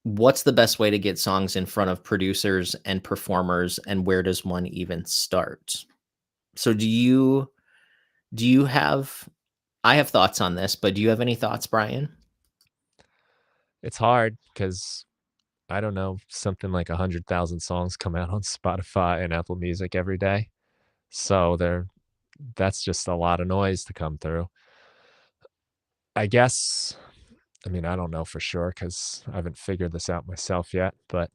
what's the best way to get songs in front of producers and performers, and where does one even start? So do you have I have thoughts on this, but do you have any thoughts, Brian? It's hard because I don't know, something like 100,000 songs come out on Spotify and Apple Music every day. So that's just a lot of noise to come through. I guess, I mean, I don't know for sure because I haven't figured this out myself yet, but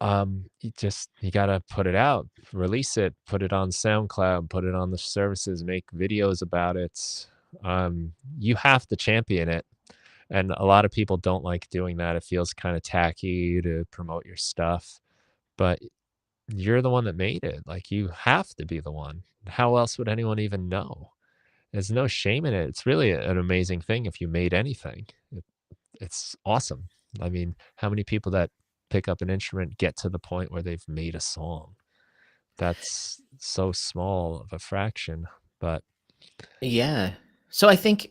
you gotta put it out, release it, put it on SoundCloud, put it on the services, make videos about it. You have to champion it. And a lot of people don't like doing that. It feels kind of tacky to promote your stuff, but you're the one that made it. Like you have to be the one. How else would anyone even know? There's no shame in it. It's really an amazing thing if you made anything. It's awesome. I mean, how many people that pick up an instrument get to the point where they've made a song? That's so small of a fraction, but Yeah. So I think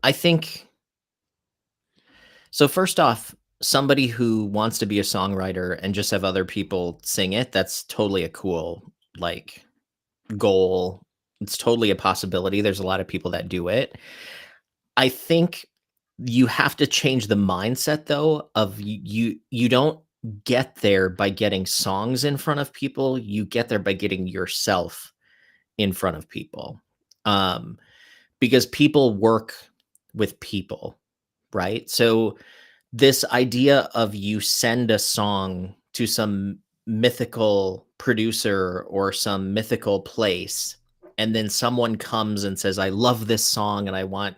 I think so first off, somebody who wants to be a songwriter and just have other people sing it, that's totally a cool like goal. It's totally a possibility. There's a lot of people that do it. I think you have to change the mindset though of you don't get there by getting songs in front of people. You get there by getting yourself in front of people. Um because people work with people, right? So this idea of you send a song to some mythical producer or some mythical place, and then someone comes and says, I love this song and I want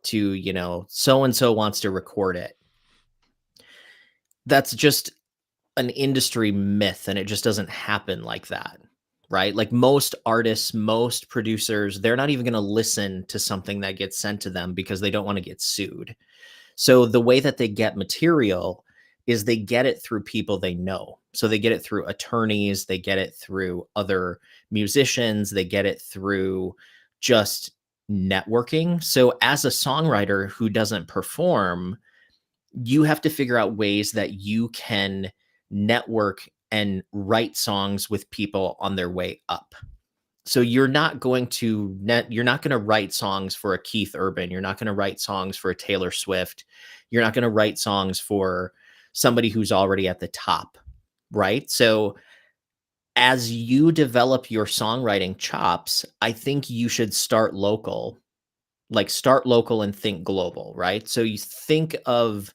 to, so and so wants to record it. That's just an industry myth, and it just doesn't happen like that. Right? Like most artists, most producers, they're not even going to listen to something that gets sent to them because they don't want to get sued. So the way that they get material is they get it through people they know. So they get it through attorneys, they get it through other musicians, they get it through just networking. So as a songwriter who doesn't perform, you have to figure out ways that you can network and write songs with people on their way up. So you're not going to write songs for a Keith Urban, you're not going to write songs for a Taylor Swift, you're not going to write songs for somebody who's already at the top, right? So as you develop your songwriting chops, I think you should start local. Like start local and think global, right? So you think of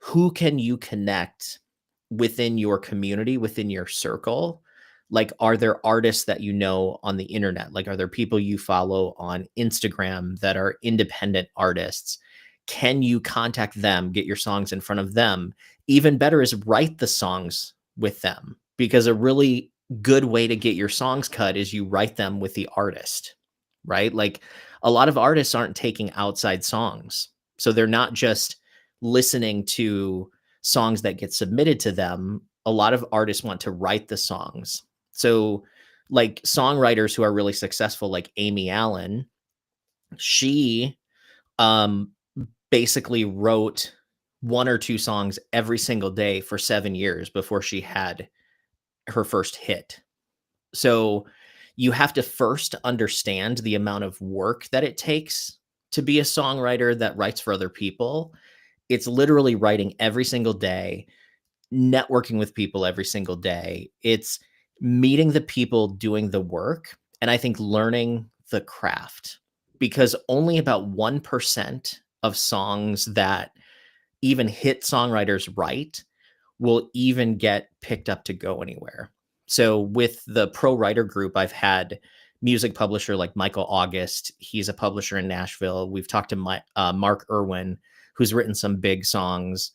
who can you connect within your community, within your circle? Like, are there artists that you know on the internet? Like, are there people you follow on Instagram that are independent artists? Can you contact them, get your songs in front of them? Even better is write the songs with them, because a really good way to get your songs cut is you write them with the artist. right? Like a lot of artists aren't taking outside songs. So they're not just listening to songs that get submitted to them. A lot of artists want to write the songs. So like songwriters who are really successful, like Amy Allen, she um basically wrote one or two songs every single day for 7 years before she had her first hit. So you have to first understand the amount of work that it takes to be a songwriter that writes for other people. It's literally writing every single day, networking with people every single day. It's meeting the people doing the work, and I think learning the craft, because only about 1% of songs that even hit songwriters write will even get picked up to go anywhere. So with the pro writer group, I've had music publisher like Michael August. He's a publisher in Nashville. We've talked to Mark Irwin, who's written some big songs.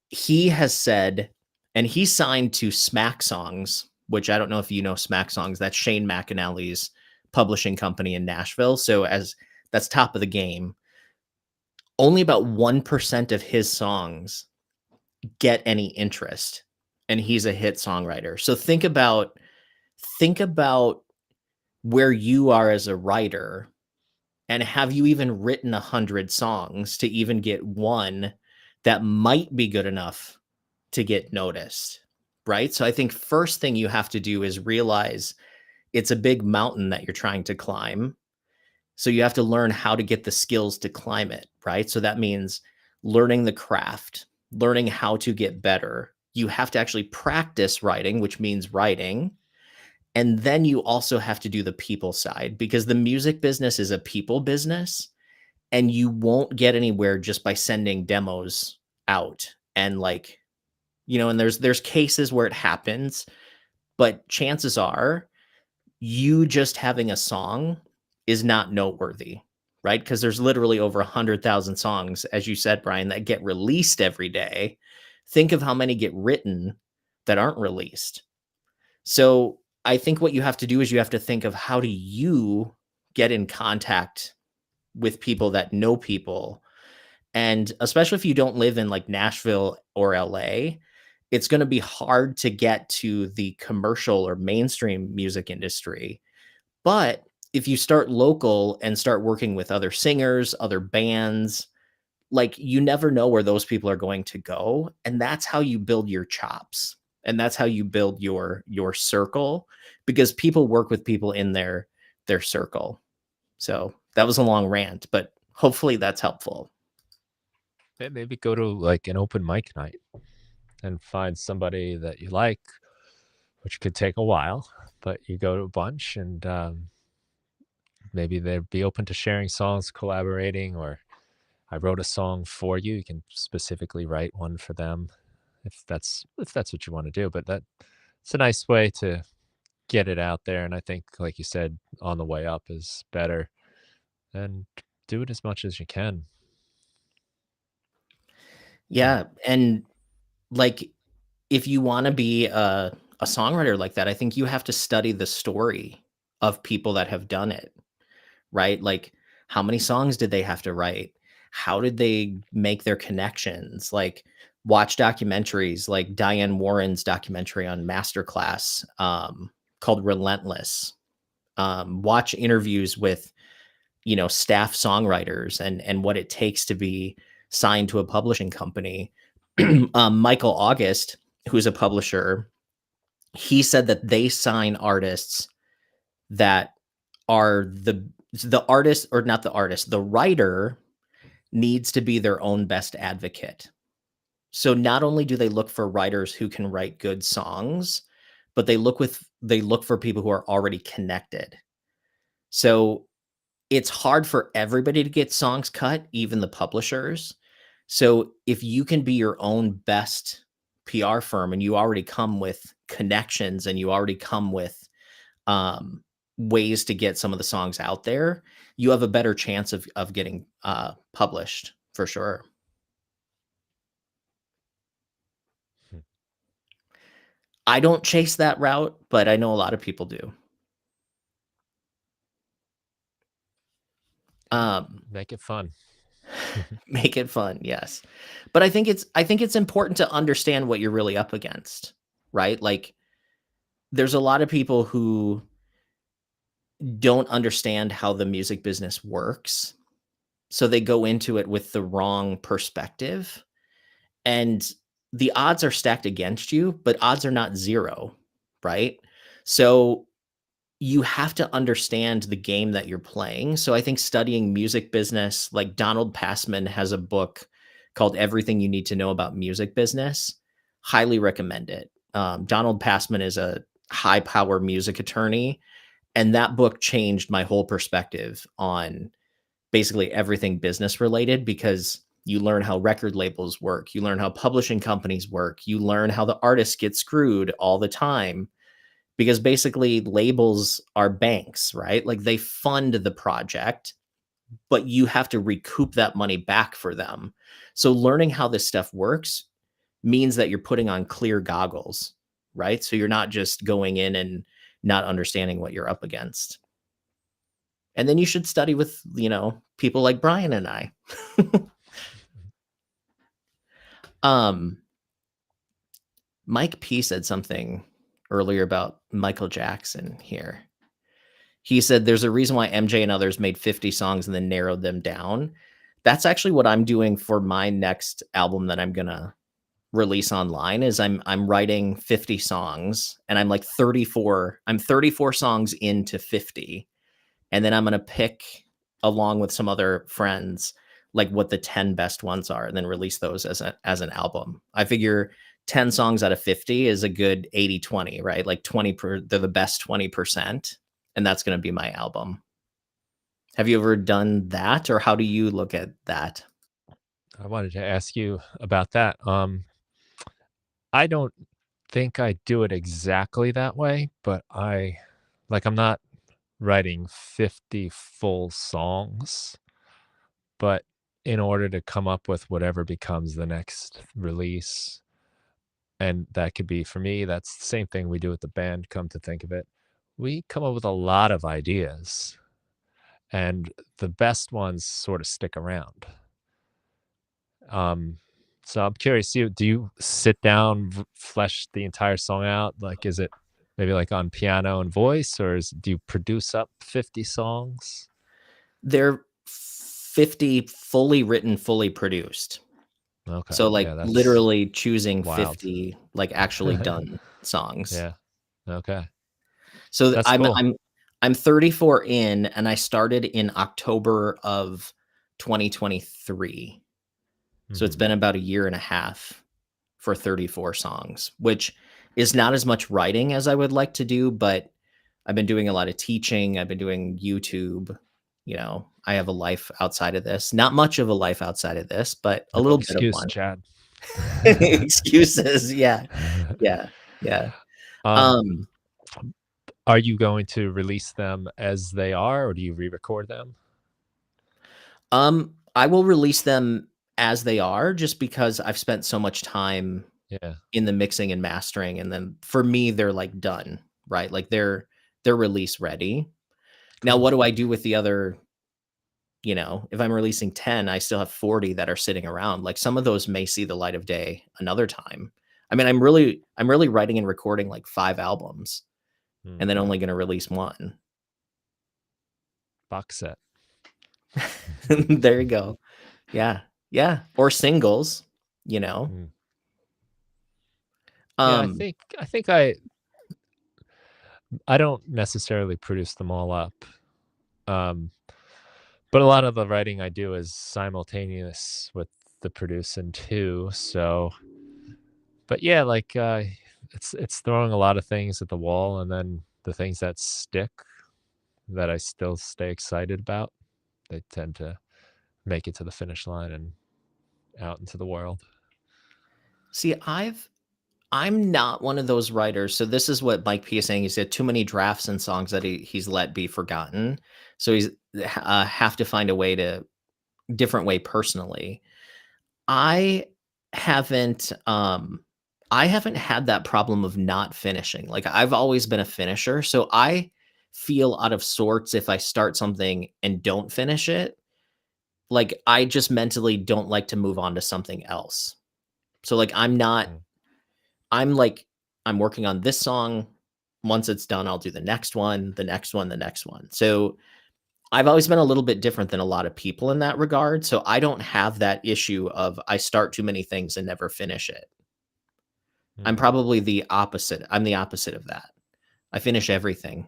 He has said, and he's signed to Smack Songs, which I don't know if you know Smack Songs. That's Shane McAnally's publishing company in Nashville. So as that's top of the game. Only about 1% of his songs get any interest, and he's a hit songwriter. So think about where you are as a writer, and have you even written 100 songs to even get one that might be good enough to get noticed, right? So I think first thing you have to do is realize it's a big mountain that you're trying to climb. So you have to learn how to get the skills to climb it, right? So that means learning the craft, learning how to get better. You have to actually practice writing, which means writing. And then you also have to do the people side, because the music business is a people business, and you won't get anywhere just by sending demos out. And like, and there's cases where it happens, but chances are you just having a song is not noteworthy, right? Because there's literally over 100,000 songs, as you said, Brian, that get released every day. Think of how many get written that aren't released. So I think what you have to do is you have to think of, how do you get in contact with people that know people? And especially if you don't live in like Nashville or LA, it's going to be hard to get to the commercial or mainstream music industry. But if you start local and start working with other singers, other bands, like, you never know where those people are going to go, and that's how you build your chops. And that's how you build your circle, because people work with people in their circle. So, that was a long rant, but hopefully that's helpful. Maybe go to like an open mic night and find somebody that you like, which could take a while, but you go to a bunch and maybe they'd be open to sharing songs, collaborating, or I wrote a song for you. You can specifically write one for them if that's what you want to do. But it's a nice way to get it out there. And I think, like you said, on the way up is better. And do it as much as you can. Mm. Yeah, and, like, if you wanna be a songwriter like that, I think you have to study the story of people that have done it. Right? Like, how many songs did they have to write? How did they make their connections? Like, watch documentaries like Diane Warren's documentary on Masterclass, called Relentless. Watch interviews with, staff songwriters and what it takes to be signed to a publishing company. Michael August, who's a publisher, he said that they sign artists that are the artist, or not the artist, the writer needs to be their own best advocate. So not only do they look for writers who can write good songs, but they look for people who are already connected. So it's hard for everybody to get songs cut, even the publishers. So if you can be your own best PR firm, and you already come with connections, and you already come with um, ways to get some of the songs out there, you have a better chance of getting published for sure. Hmm. I don't chase that route, but I know a lot of people do. Make it fun. Make it fun, yes. But I think it's important to understand what you're really up against, right? Like, there's a lot of people who don't understand how the music business works, so they go into it with the wrong perspective, and the odds are stacked against you, but odds are not 0, right? So you have to understand the game that you're playing. So I think studying music business, like Donald Passman has a book called Everything You Need to Know About Music Business. Highly recommend it. Donald Passman is a high power music attorney, and that book changed my whole perspective on basically everything business related, because you learn how record labels work, you learn how publishing companies work, you learn how the artists get screwed all the time, because basically labels are banks, right? Like, they fund the project, but you have to recoup that money back for them. So learning how this stuff works means that you're putting on clear goggles, right? So you're not just going in and not understanding what you're up against. And then you should study with, people like Brian and I. um Mike P said something earlier about Michael Jackson here. He said there's a reason why MJ and others made 50 songs and then narrowed them down. That's actually what I'm doing for my next album that I'm going to release online. Is I'm writing 50 songs, and I'm 34 songs into 50, and then I'm going to pick, along with some other friends, like what the 10 best ones are, and then release those as an album. I figure 10 songs out of 50 is a good 80-20, right? Like they're the best 20%, and that's going to be my album. Have you ever done that, or how do you look at that? I wanted to ask you about that. I don't think I do it exactly that way, but I'm not writing 50 full songs, but in order to come up with whatever becomes the next release, and that could be, for me, that's the same thing we do with the band, come to think of it. We come up with a lot of ideas, and the best ones sort of stick around. Um, so I'm curious, do you sit down, flesh the entire song out? Like, is it maybe like on piano and voice, or do you produce up 50 songs? They're 50 fully written, fully produced. Okay, So, like, yeah, that's literally choosing wild. 50, like, actually done songs. Yeah, okay, So that's I'm cool. I'm I'm 34 in, and I started in October of 2023. So it's Hmm. been about a year and a half for 34 songs, which is not as much writing as I would like to do, but I've been doing a lot of teaching. I've been doing YouTube. I have a life outside of this. Not much of a life outside of this, but a No little bit of excuse, one. Chad. Excuses. Yeah. Yeah. Yeah. um, Um, are you going to release them as they are, or do you re-record them? I will release them as they are, just because I've spent so much time Yeah, in the mixing and mastering, and then for me, they're like done, right? Like, they're release ready. Now, cool. what do I do with the other, if I'm releasing 10, I still have 40 that are sitting around. Like, some of those may see the light of day another time. I mean, I'm really writing and recording like 5 albums, and then Hmm. only going to release one. Box set. There you go. Yeah. Yeah. Or singles, you know. Mm. Yeah, I Um think I think I don't necessarily produce them all up. Um, but a lot of the writing I do is simultaneous with the producing too. So, but yeah, it's throwing a lot of things at the wall, and then the things that stick, that I still stay excited about, they tend to make it to the finish line and out into the world. See, I'm not one of those writers. So this is what Mike P is saying. He said too many drafts and songs that he's let be forgotten. So he's have to find a way to different way personally. I haven't I haven't had that problem of not finishing. Like, I've always been a finisher. So I feel out of sorts if I start something and don't finish it. Like, I just mentally don't like to move on to something else. So, like, Mm. I'm like, I'm working on this song. Once it's done, I'll do the next one, the next one, the next one. So, I've always been a little bit different than a lot of people in that regard. So, I don't have that issue of I start too many things and never finish it. I'm Mm. probably the opposite. I'm the opposite of that. I finish everything.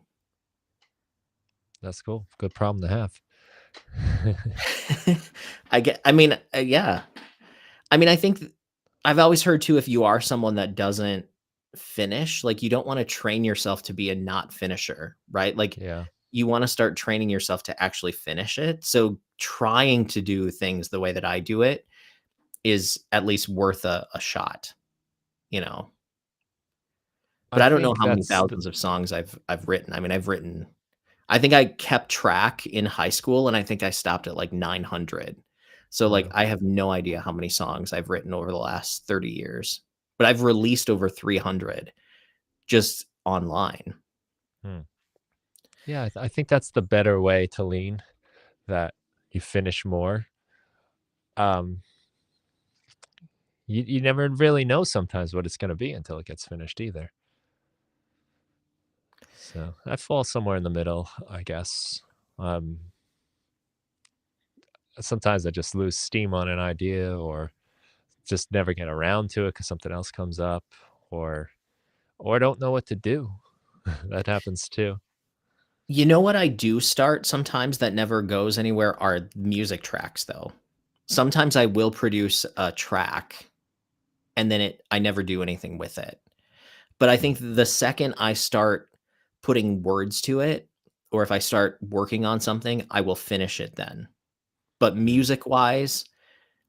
That's cool. Good problem to have. Yeah. I mean, I think I've always heard too, if you are someone that doesn't finish, like, you don't wanna train yourself to be a not finisher, right? Like, Yeah. you wanna start training yourself to actually finish it. So, trying to do things the way that I do it is at least worth a shot, you know? But I I don't know think how many that's the thousands of songs I've written. I mean, I think I kept track in high school, and I think I stopped at, like, 900. So, like, wow. I have no idea how many songs I've written over the last 30 years, but I've released over 300 just online. Hmm. Yeah, I think that's the better way to lean, that you finish more. Um, you never really know sometimes what it's gonna be until it gets finished either. So, I fall somewhere in the middle, I guess. Um, Sometimes I just lose steam on an idea or just never get around to it because something else comes up, or I don't know what to do. That happens too. You know what I do start sometimes that never goes anywhere are music tracks, though. Sometimes I will produce a track, and then I never do anything with it. But I Hmm. think the second I start putting words to it, or if I start working on something, I will finish it then. But Hmm. music-wise,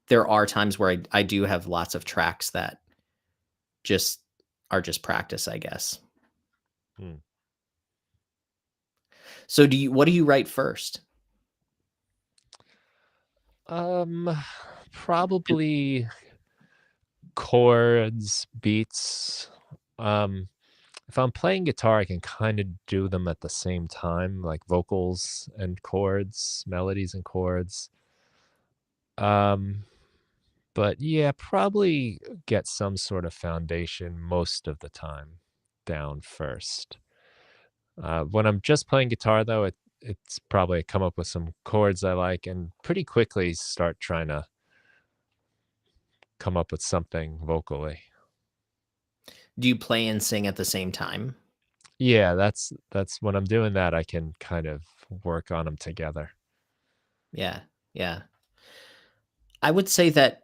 there are times where I do have lots of tracks that just are just practice, I guess. Hmm. So what do you write first? Um, Probably chords, beats. Um, if I'm playing guitar, I can kind of do them at the same time, like vocals and chords, melodies and chords. Um, but yeah, probably get some sort of foundation most of the time down first. When I'm just playing guitar, though, it's probably come up with some chords I like and pretty quickly start trying to come up with something vocally. Do you play and sing at the same time? Yeah, that's when I'm doing that, I can kind of work on them together. Yeah, yeah. I would say that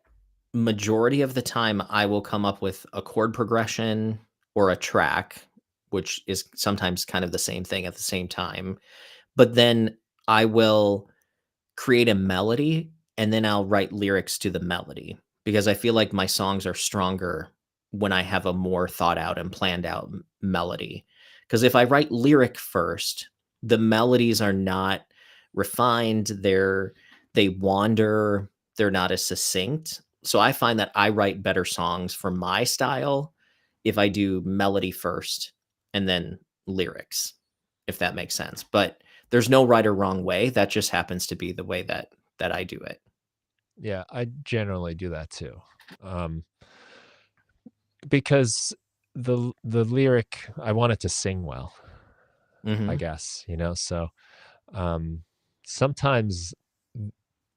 majority of the time I will come up with a chord progression or a track, which is sometimes kind of the same thing at the same time. But then I will create a melody, and then I'll write lyrics to the melody because I feel like my songs are stronger when I have a more thought out and planned out melody. Because if I write lyric first, the melodies are not refined, they wander, they're not as succinct. So I find that I write better songs for my style if I do melody first and then lyrics, if that makes sense. But there's no right or wrong way. That just happens to be the way that I do it. Yeah, I generally do that too. Um, because the lyric, I want it to sing well, I Mhm. guess, you know? So, um, sometimes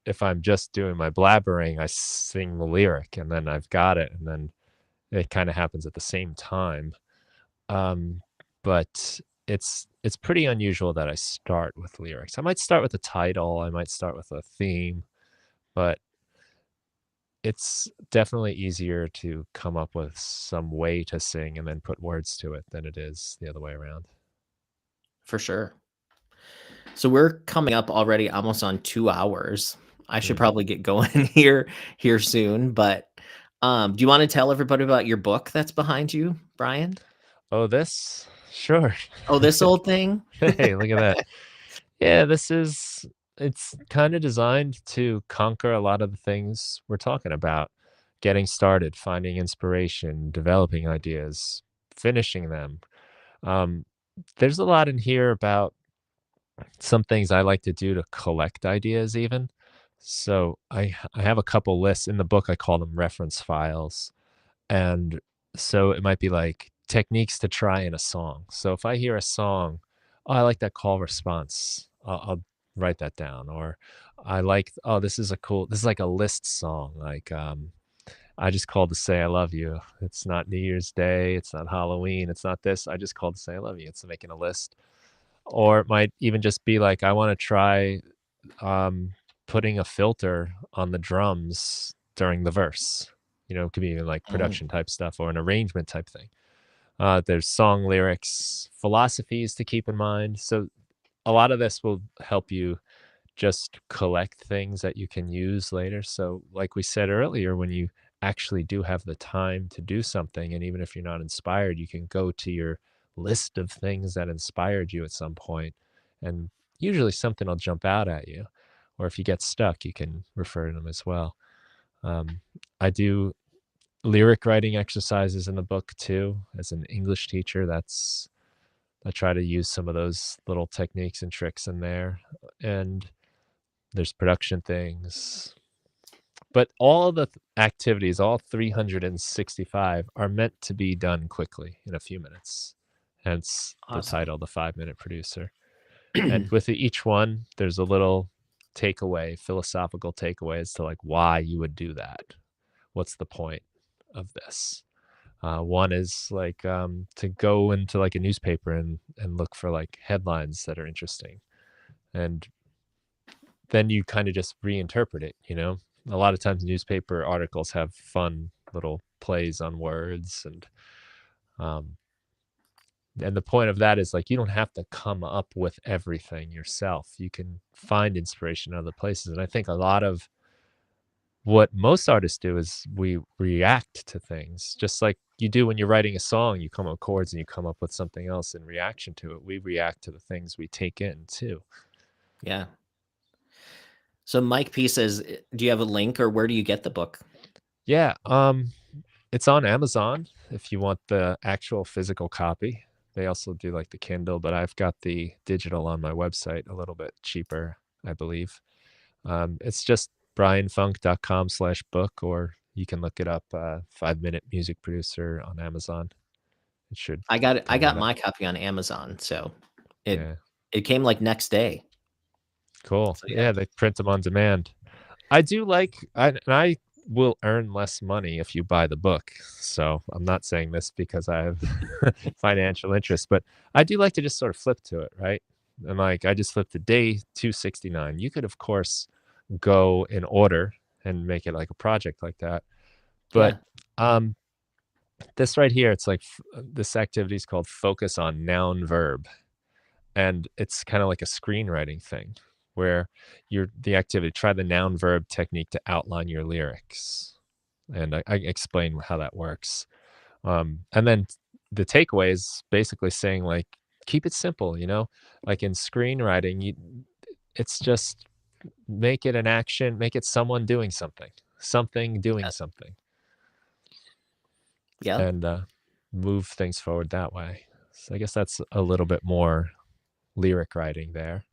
if I'm just doing my blabbering, I sing the lyric and then I've got it, and then it kinda happens at the same time. Um, but it's pretty unusual that I start with lyrics. I might start with a title, I might start with a theme, but it's definitely easier to come up with some way to sing and then put words to it than it is the other way around. For sure. So we're coming up already almost on 2 hours. I should Hmm. probably get going here soon, but, do you wanna tell everybody about your book that's behind you, Brian? Oh, this? Sure. Oh, this old thing? Hey, look at that. Yeah, it's kind of designed to conquer a lot of the things we're talking about. Getting started, finding inspiration, developing ideas, finishing them. Um, there's a lot in here about some things I like to do to collect ideas even. So I have a couple lists in the book. I call them reference files. And so it might be like techniques to try in a song. So if I hear a song, oh, I like that call response. I'll write that down. Or I like, oh, this is like a list song. Like, I just called to say I love you. It's not New Year's Day. It's not Halloween. It's not this. I just called to say I love you. It's making a list. Or it might even just be like, I want to try um, putting a filter on the drums during the verse. It could be even like Mm, production type stuff or an arrangement type thing. There's song lyrics, philosophies to keep in mind. So a lot of this will help you just collect things that you can use later. So, like we said earlier, when you actually do have the time to do something, and even if you're not inspired, you can go to your list of things that inspired you at some point, and usually something will jump out at you. Or if you get stuck, you can refer to them as well. Um, I do lyric writing exercises in the book too. As an English teacher, I try to use some of those little techniques and tricks in there. And there's production things, but all the activities, all 365, are meant to be done quickly in a few minutes. Hence the awesome. title, The 5 Minute Producer. And with each one, there's a little takeaway, philosophical takeaway as to like why you would do that. What's the point of this? One is like to go into like a newspaper and look for like headlines that are interesting, and then you kind of just reinterpret it. A lot of times newspaper articles have fun little plays on words, um and the point of that is like you don't have to come up with everything yourself. You can find inspiration in other places. And I think a lot of what most artists do is we react to things just like you do when you're writing a song. You come up with chords and you come up with something else in reaction to it. We react to the things we take in too. Yeah. So Mike P says, do you have a link or where do you get the book? Yeah, it's on Amazon if you want the actual physical copy. They also do like the Kindle, but I've got the digital on my website a little bit cheaper, I believe. It's just brianfunk.com/book, or you can look it up, 5 Minute Music Producer on Amazon. It should I come right got up. my copy on Amazon, so it Yeah, it came like next day. cool. So yeah. Yeah, they print them on demand. I do like I will earn less money if you buy the book. So I'm not saying this because I have financial interest, but I do like to just sort of flip to it, right? And like I just flipped to day 269. You could of course go in order and make it like a project like that. But Yeah. um this right here, it's like this activity is called focus on noun verb, and it's kind of like a screenwriting thing where you're the activity try the noun verb technique to outline your lyrics, and I explain how that works. And then the takeaway is basically saying like keep it simple. Like in screenwriting, it's just make it an action, make it someone doing something doing Yeah. something, Yeah. and move things forward that way. So I guess that's a little bit more lyric writing there.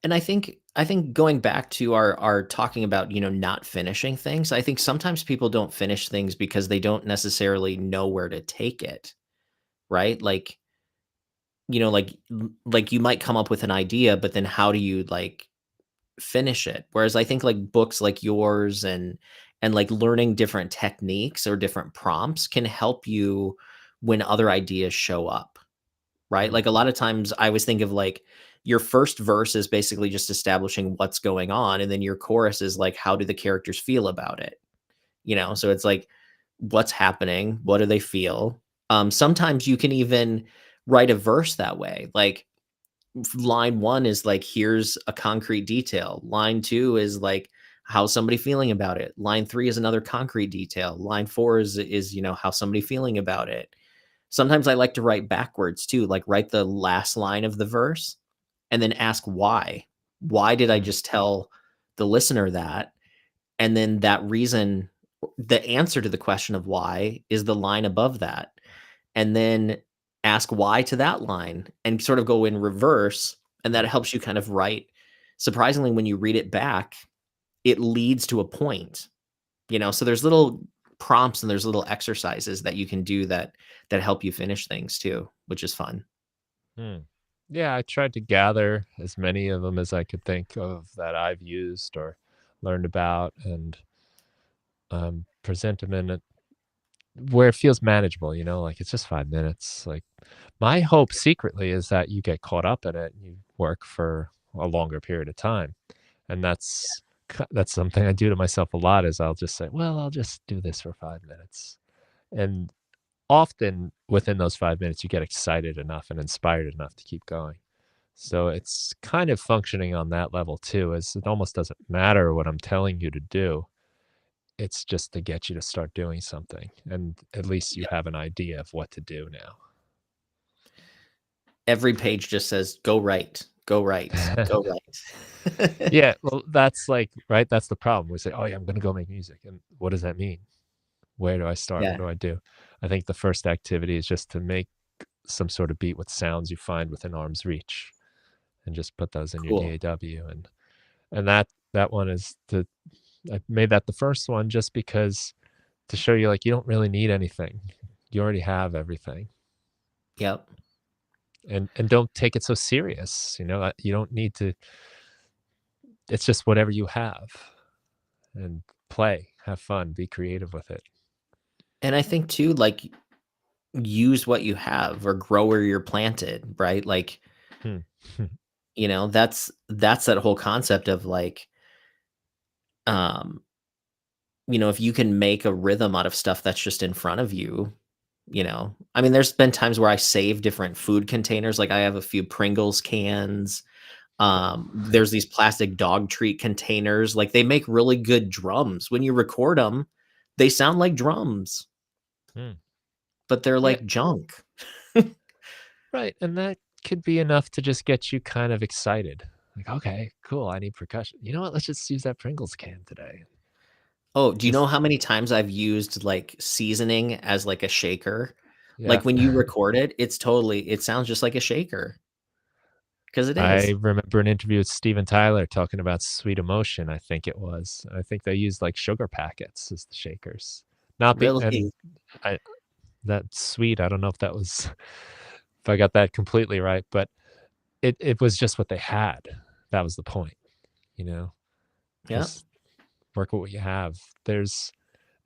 And I think going back to our talking about, not finishing things, I think sometimes people don't finish things because they don't necessarily know where to take it, right? Like, like you might come up with an idea, but then how do you like finish it? Whereas I think like books like yours and like learning different techniques or different prompts can help you when other ideas show up. Right? Mm, Like, a lot of times I always think of, like, your first verse is basically just establishing what's going on, and then your chorus is, like, how do the characters feel about it, So it's like, what's happening? What do they feel? Sometimes you can even write a verse that way, like, line 1 is, like, here's a concrete detail. Line 2 is, like, how's somebody feeling about it? Line 3 is another concrete detail. Line 4 is, how somebody feeling about it. Sometimes I like to write backwards too, like write the last line of the verse and then ask why. Why did I mm, just tell the listener that? And then that reason, the answer to the question of why is the line above that. And then ask why to that line and sort of go in reverse and that Hmm. helps you kind of write. Surprisingly, when you read it back, it leads to a point, so there's little prompts and there's little exercises that you can do that help you finish things too, which is fun. Hmm. Yeah, I tried to gather as many of them as I could think of that I've used or learned about, and present them in a where it feels manageable, like it's just 5 minutes. Like my hope secretly is that you get caught up in it and you work for a longer period of time. And that's something I do to myself a lot is I'll just say, well, I'll just do this for 5 minutes. And often within those 5 minutes, you get excited enough and inspired enough to keep going. So it's kind of functioning on that level too, as it almost doesn't matter what I'm telling you to do. It's just to get you to start doing something. And at least you Yep. have an idea of what to do now. Every page just says, "Go right, go right, go right." Yeah, well, that's like right, that's the problem. We say, "Oh, yeah, I'm gonna go make music," and what does that mean? Where do I start? What Yeah, do I do? I think the first activity is just to make some sort of beat with sounds you find within arm's reach, and just put those in your cool. DAW, and that one is the I made that the first one just because to show you, like, you don't really need anything. You already have everything, Yep. and don't take it so serious, you don't need to it's just whatever you have, and play, have fun, be creative with it. And I think too, like, use what you have or grow where you're planted, right? Like, Hmm. that's that whole concept of like, um, if you can make a rhythm out of stuff that's just in front of you, I mean, there's been times where I save different food containers. Like I have a few Pringles cans. Oh. There's these plastic dog treat containers. Like they make really good drums. When you record them, they sound like drums, Hmm. but they're Yeah, like junk. right, and that could be enough to just get you kind of excited. Like, "Okay, cool, I need percussion. You know what? Let's just use that Pringles can today." Oh, do you know Just how many times I've used like seasoning as like a shaker? yeah. Like when you record it, it sounds just like a shaker because it I is. remember an interview with Steven Tyler talking about Sweet Emotion, I think it was. I think they used, like, sugar packets as the shakers. Not be and Really? I that sweet, I don't know if that was if I got that completely right, but it was just what they had. That was the point, you know? Yeah. Just work with what you have. There's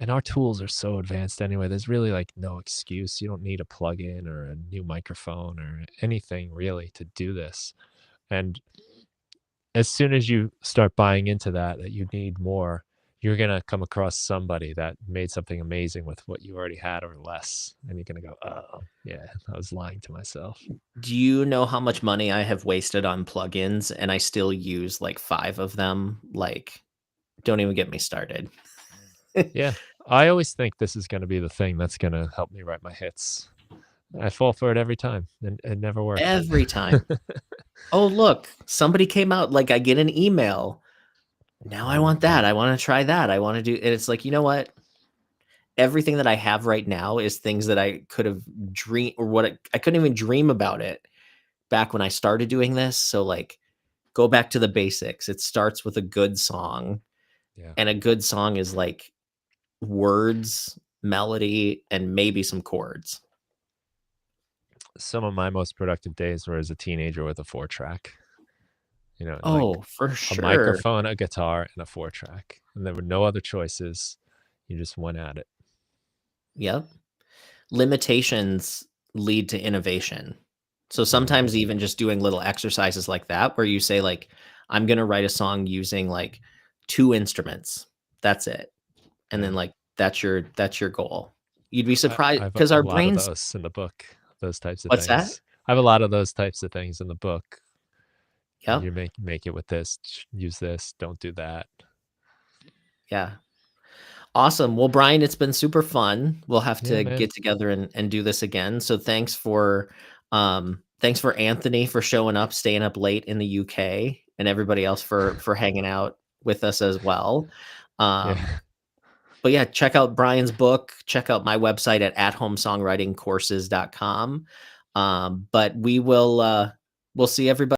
and our tools are so advanced anyway, there's really, like, no excuse. You don't need a plug-in or a new microphone or anything really to do this, and as soon as you start buying into that you need more, you're gonna come across somebody that made something amazing with what you already had or less, and you're gonna go, "Oh, yeah, I was lying to myself." Do you know how much money I have wasted on plugins and I still use like 5 of them? Like, don't even get me started. Yeah, I always think this is gonna be the thing that's gonna help me write my hits. I fall for it every time, and it never works. Every time. Oh, look, somebody came out, like, I get an email. Now I want that. I wanna try that. I wanna do, and it's like, you know what? Everything that I have right now is things that I could have dream or what I couldn't even dream about it back when I started doing this. So, like, go back to the basics. It starts with a good song, Yeah. and a good song is, like, words, melody, and maybe some chords. Some of my most productive days were as a teenager with a 4-track, like Oh, for a sure. microphone, a guitar, and a 4-track, and there were no other choices. You just went at it. Yep. Limitations lead to innovation. So Mhm. sometimes even just doing little exercises like that where you say like, I'm gonna write a song using like 2 instruments. That's it. And then Yeah. like that's your goal. You'd be I surprised have because a our lot of brains. those in the book, those types of What's that? things. I have a lot of those types of things in the book. Yep. You make it with this, use this, don't do that. Yeah. Awesome. Well, Brian, it's been super fun. We'll have Yeah, to man. get together and do this again. So thanks for Anthony for showing up, staying up late in the UK, and everybody else for hanging out with us as well. Um, Yeah. but yeah, check out Brian's book, check out my website at athomesongwritingcourses.com. But we'll see everybody